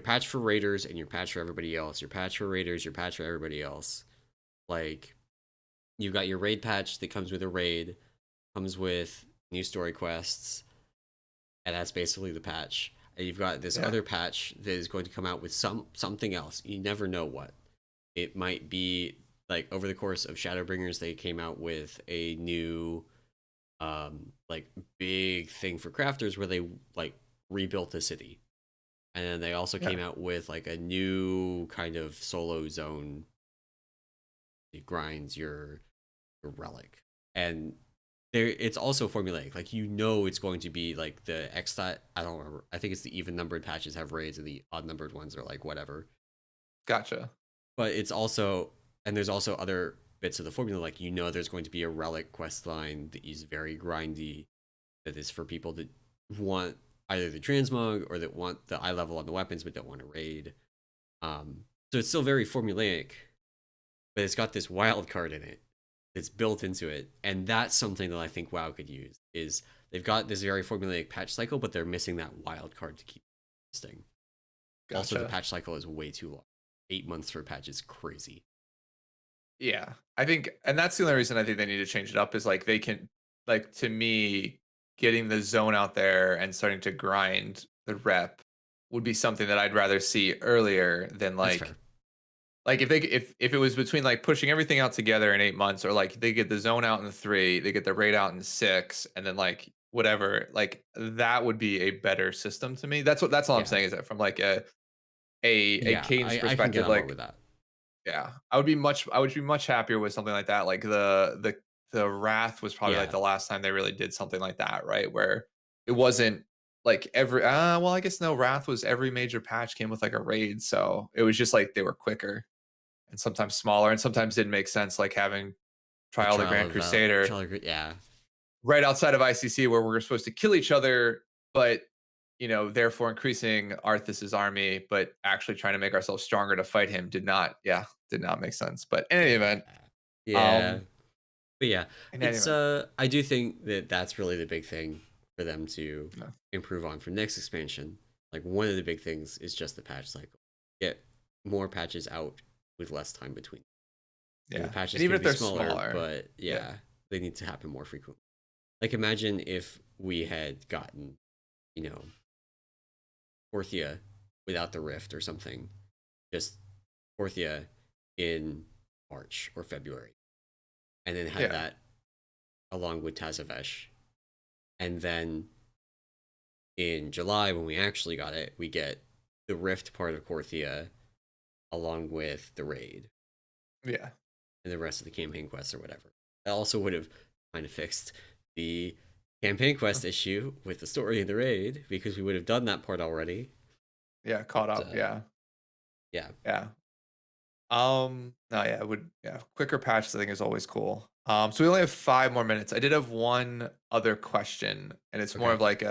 patch for raiders and your patch for everybody else. Your patch for raiders, your patch for everybody else. Like you've got your raid patch that comes with a raid, comes with new story quests, and that's basically the patch. And you've got this yeah. other patch that is going to come out with something else. You never know what. It might be like over the course of Shadowbringers, they came out with a new like big thing for crafters where they like rebuilt the city. And then they also Yeah. came out with like a new kind of solo zone that grinds your relic. And there it's also formulaic. Like it's going to be like the X dot I don't remember. I think it's the even numbered patches have raids and the odd numbered ones are like whatever. Gotcha. But it's also and there's also other bits of the formula like there's going to be a relic quest line that is very grindy that is for people that want either the transmog or that want the eye level on the weapons but don't want to raid. So it's still very formulaic, but it's got this wild card in it that's built into it, and that's something that I think WoW could use. Is they've got this very formulaic patch cycle, but they're missing that wild card to keep this thing. Also, the Gotcha. patch cycle is way too long. 8 months for a patch is crazy. Yeah. I think, and that's the only reason I think they need to change it up, is like they can, like, to me, getting the zone out there and starting to grind the rep would be something that I'd rather see earlier than That's fair. like if it was between like pushing everything out together in 8 months, or like they get the zone out in 3, they get the raid out in 6, and then like whatever, like that would be a better system to me. That's all I'm Yeah, saying, is that from like a yeah, cadence I can get perspective, on board like, with that. yeah, I would be much happier with something like that. Like the Wrath was probably like Yeah, the last time they really did something like that, right? Where it wasn't like every well, I guess no, Wrath was every major patch came with like a raid, so it was just like they were quicker and sometimes smaller and sometimes didn't make sense, like having The Trial of the trial Grand of Crusader yeah, right outside of ICC where we're supposed to kill each other, but therefore increasing Arthas's army, but actually trying to make ourselves stronger to fight him did not make sense. But in any yeah, event, yeah. um, But yeah, in any it's event, I do think that that's really the big thing for them to no, improve on for next expansion. Like one of the big things is just the patch cycle. Get more patches out with less time between. And the yeah, and patches even can if be they're smaller, smaller, but yeah, yeah, they need to happen more frequently. Like imagine if we had gotten, you know, Porthia without the rift or something. Just Porthia in March or February. And then had yeah, that along with Tazavesh. And then in July, when we actually got it, we get the Rift part of Corthia along with the raid yeah. and the rest of the campaign quests or whatever. That also would have kind of fixed the campaign quest issue with the story of the raid because we would have done that part already. Yeah, caught But up. Yeah, yeah, yeah. No, yeah, it would. Yeah, quicker patch I think is always cool. So we only have 5 more minutes. I did have one other question, and it's more okay, of like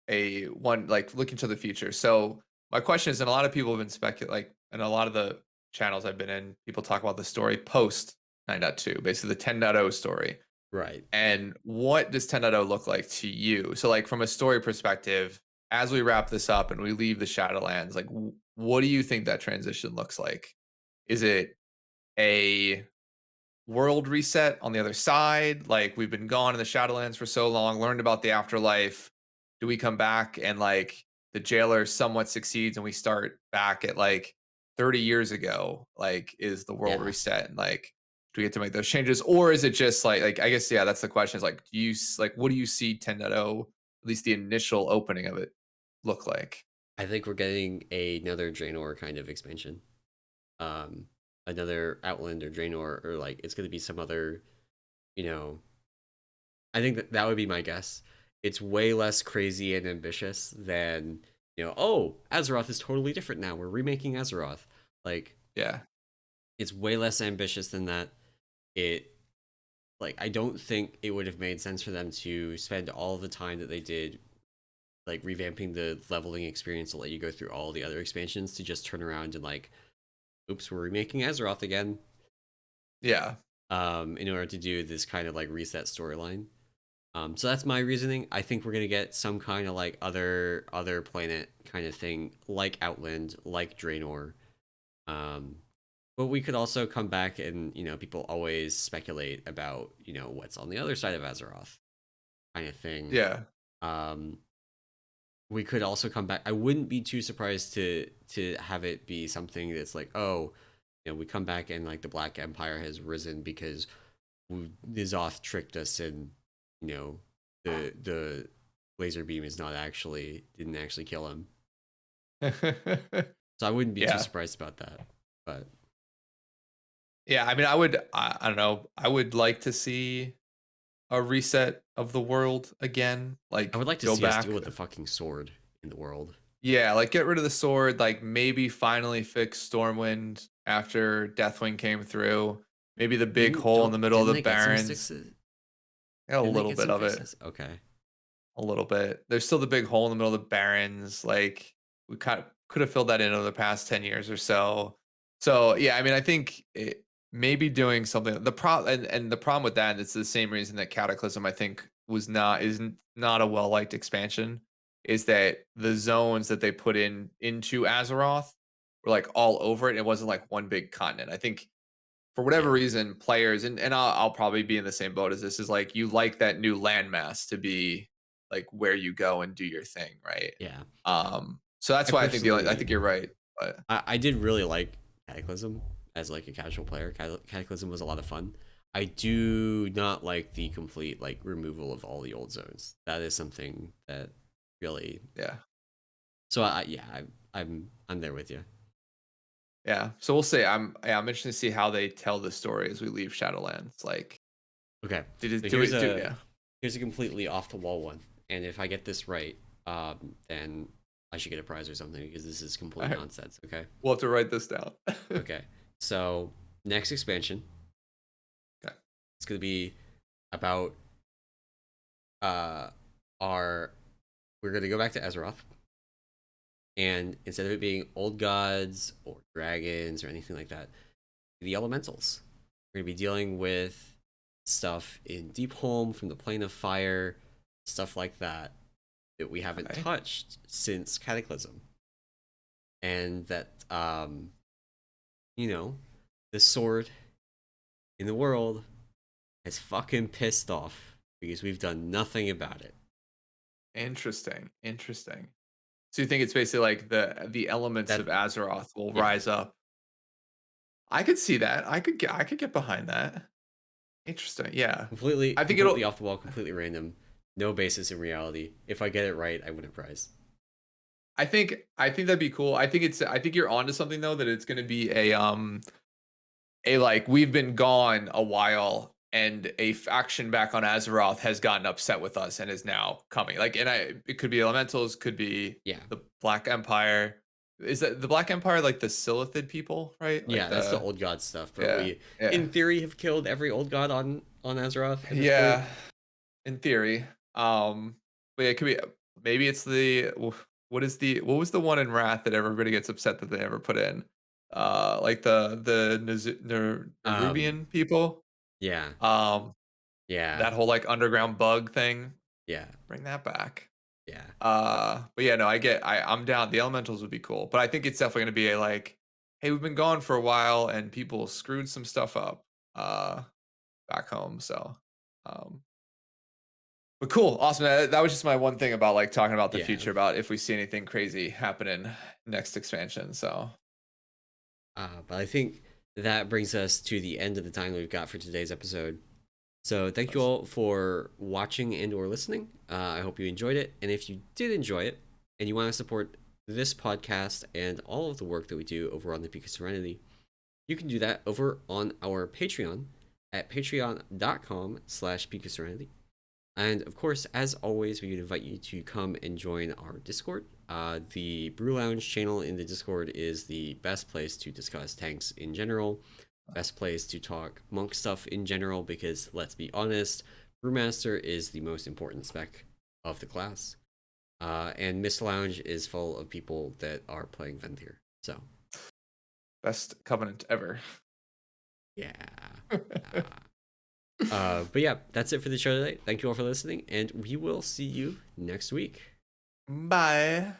a one like looking to the future. So my question is, and a lot of people have been like, and a lot of the channels I've been in, people talk about the story post 9.2, basically the 10.0 story. right. And what does 10.0 look like to you? So, like from a story perspective, as we wrap this up and we leave the Shadowlands, like what do you think that transition looks like? Is it a world reset on the other side? Like we've been gone in the Shadowlands for so long, learned about the afterlife. Do we come back and like the jailer somewhat succeeds and we start back at like 30 years ago? Like, is the world Yeah, reset and like do we get to make those changes? Or is it just like I guess yeah, that's the question is like, do you like what do you see 10.0, at least the initial opening of it, look like? I think we're getting another Draenor kind of expansion. Um, Another Outland or Draenor, or like it's going to be some other, you know, I think that would be my guess. It's way less crazy and ambitious than, oh, Azeroth is totally different now. We're remaking Azeroth. Like, Yeah. it's way less ambitious than that. It, like, I don't think it would have made sense for them to spend all the time that they did, like, revamping the leveling experience to let you go through all the other expansions to just turn around and, like, oops, we're remaking Azeroth again, Yeah. in order to do this kind of, like, reset storyline. So that's my reasoning. I think we're gonna get some kind of like other planet kind of thing, like Outland, like Draenor. Um, but we could also come back and people always speculate about what's on the other side of Azeroth, kind of thing. Yeah. Um, we could also come back. I wouldn't be too surprised to have it be something that's like, oh, we come back and like the Black Empire has risen because Nizoth tricked us and you know the laser beam is not actually didn't actually kill him. So I wouldn't be too Yeah. surprised about that. But Yeah, I mean, I don't know. I would like to see a reset of the world again. I would Like like to go see us deal back. with the fucking sword in the world. Yeah, like get rid of the sword. Like maybe finally fix Stormwind after Deathwing came through. Maybe the big Didn't hole in the don't middle of didn't the they get some Barrens. fixes? Yeah, a Didn't they little get bit some of it. fixes? Okay. A little bit. There's still the big hole in the middle of the Barrens. Like we kind of could have filled that in over the past 10 years or so. So yeah, I mean, I think maybe doing something. The problem and the problem with that, it's the same reason that Cataclysm I think not a well liked expansion, is that the zones that they put into Azeroth were like all over it. It wasn't like one big continent. I think for whatever Yeah. reason, players and I'll probably be in the same boat as this is like you like that new landmass to be like where you go and do your thing, right? Yeah. So that's I why I think I personally think you're right. But I did really like Cataclysm as like a casual player. Cataclysm was a lot of fun. I do not like the complete like removal of all the old zones. That is something that really. yeah, So yeah, I'm there with you. yeah. So we'll see. I'm interested to see how they tell the story as we leave Shadowlands. Like, Okay, did it so do here's it? Do a yeah. here's a completely off the wall one, and if I get this right, then I should get a prize or something because this is All complete right, nonsense. Okay. we'll have to write this down. Okay. So next expansion, Okay. it's gonna be about uh our we're gonna go back to Azeroth, and instead of it being old gods or dragons or anything like that, the elementals. We're gonna be dealing with stuff in Deepholm from the Plane of Fire, stuff like that that we haven't Okay. touched since Cataclysm, and that you know, the sword in the world has fucking pissed off because we've done nothing about it. Interesting. Interesting. So you think it's basically like the elements That of Azeroth will yeah, rise up? I could see that. I could get behind that. Interesting. Yeah. I think completely it'll off the wall, completely random, no basis in reality. If I get it right, I win a prize. I think that'd be cool. I think you're onto something though, that it's gonna be a like, we've been gone a while and a faction back on Azeroth has gotten upset with us and is now coming. Like, and it could be elementals, could be Yeah, the Black Empire. Is that the Black Empire, like the Silithid people, right? Like yeah, that's the the old god stuff. But yeah, we, yeah. in theory, have killed every old god on Azeroth at this point. Yeah, in theory. But yeah, it could be maybe it's what was the one in Wrath that everybody gets upset that they never put in? Like the Um, Nerubian people. yeah, Um, yeah, that whole like underground bug thing. yeah, Bring that back. yeah, But yeah, no, I'm down. The elementals would be cool, but I think it's definitely gonna be a like, hey, we've been gone for a while and people screwed some stuff up back home. So um but cool, awesome. That was just my one thing about like talking about the yeah. future, about if we see anything crazy happening next expansion. So But I think that brings us to the end of the time that we've got for today's episode. So thank you nice. all for watching and or listening. I hope you enjoyed it. And if you did enjoy it and you want to support this podcast and all of the work that we do over on the Peak of Serenity, you can do that over on our Patreon at patreon.com/Peak of Serenity. And of course, as always, we would invite you to come and join our Discord. The Brew Lounge channel in the Discord is the best place to discuss tanks in general, best place to talk monk stuff in general, because let's be honest, Brewmaster is the most important spec of the class. And Mist Lounge is full of people that are playing Ventir. So, Best covenant ever. yeah. Yeah. But yeah, that's it for the show today. Thank you all for listening, and we will see you next week. Bye.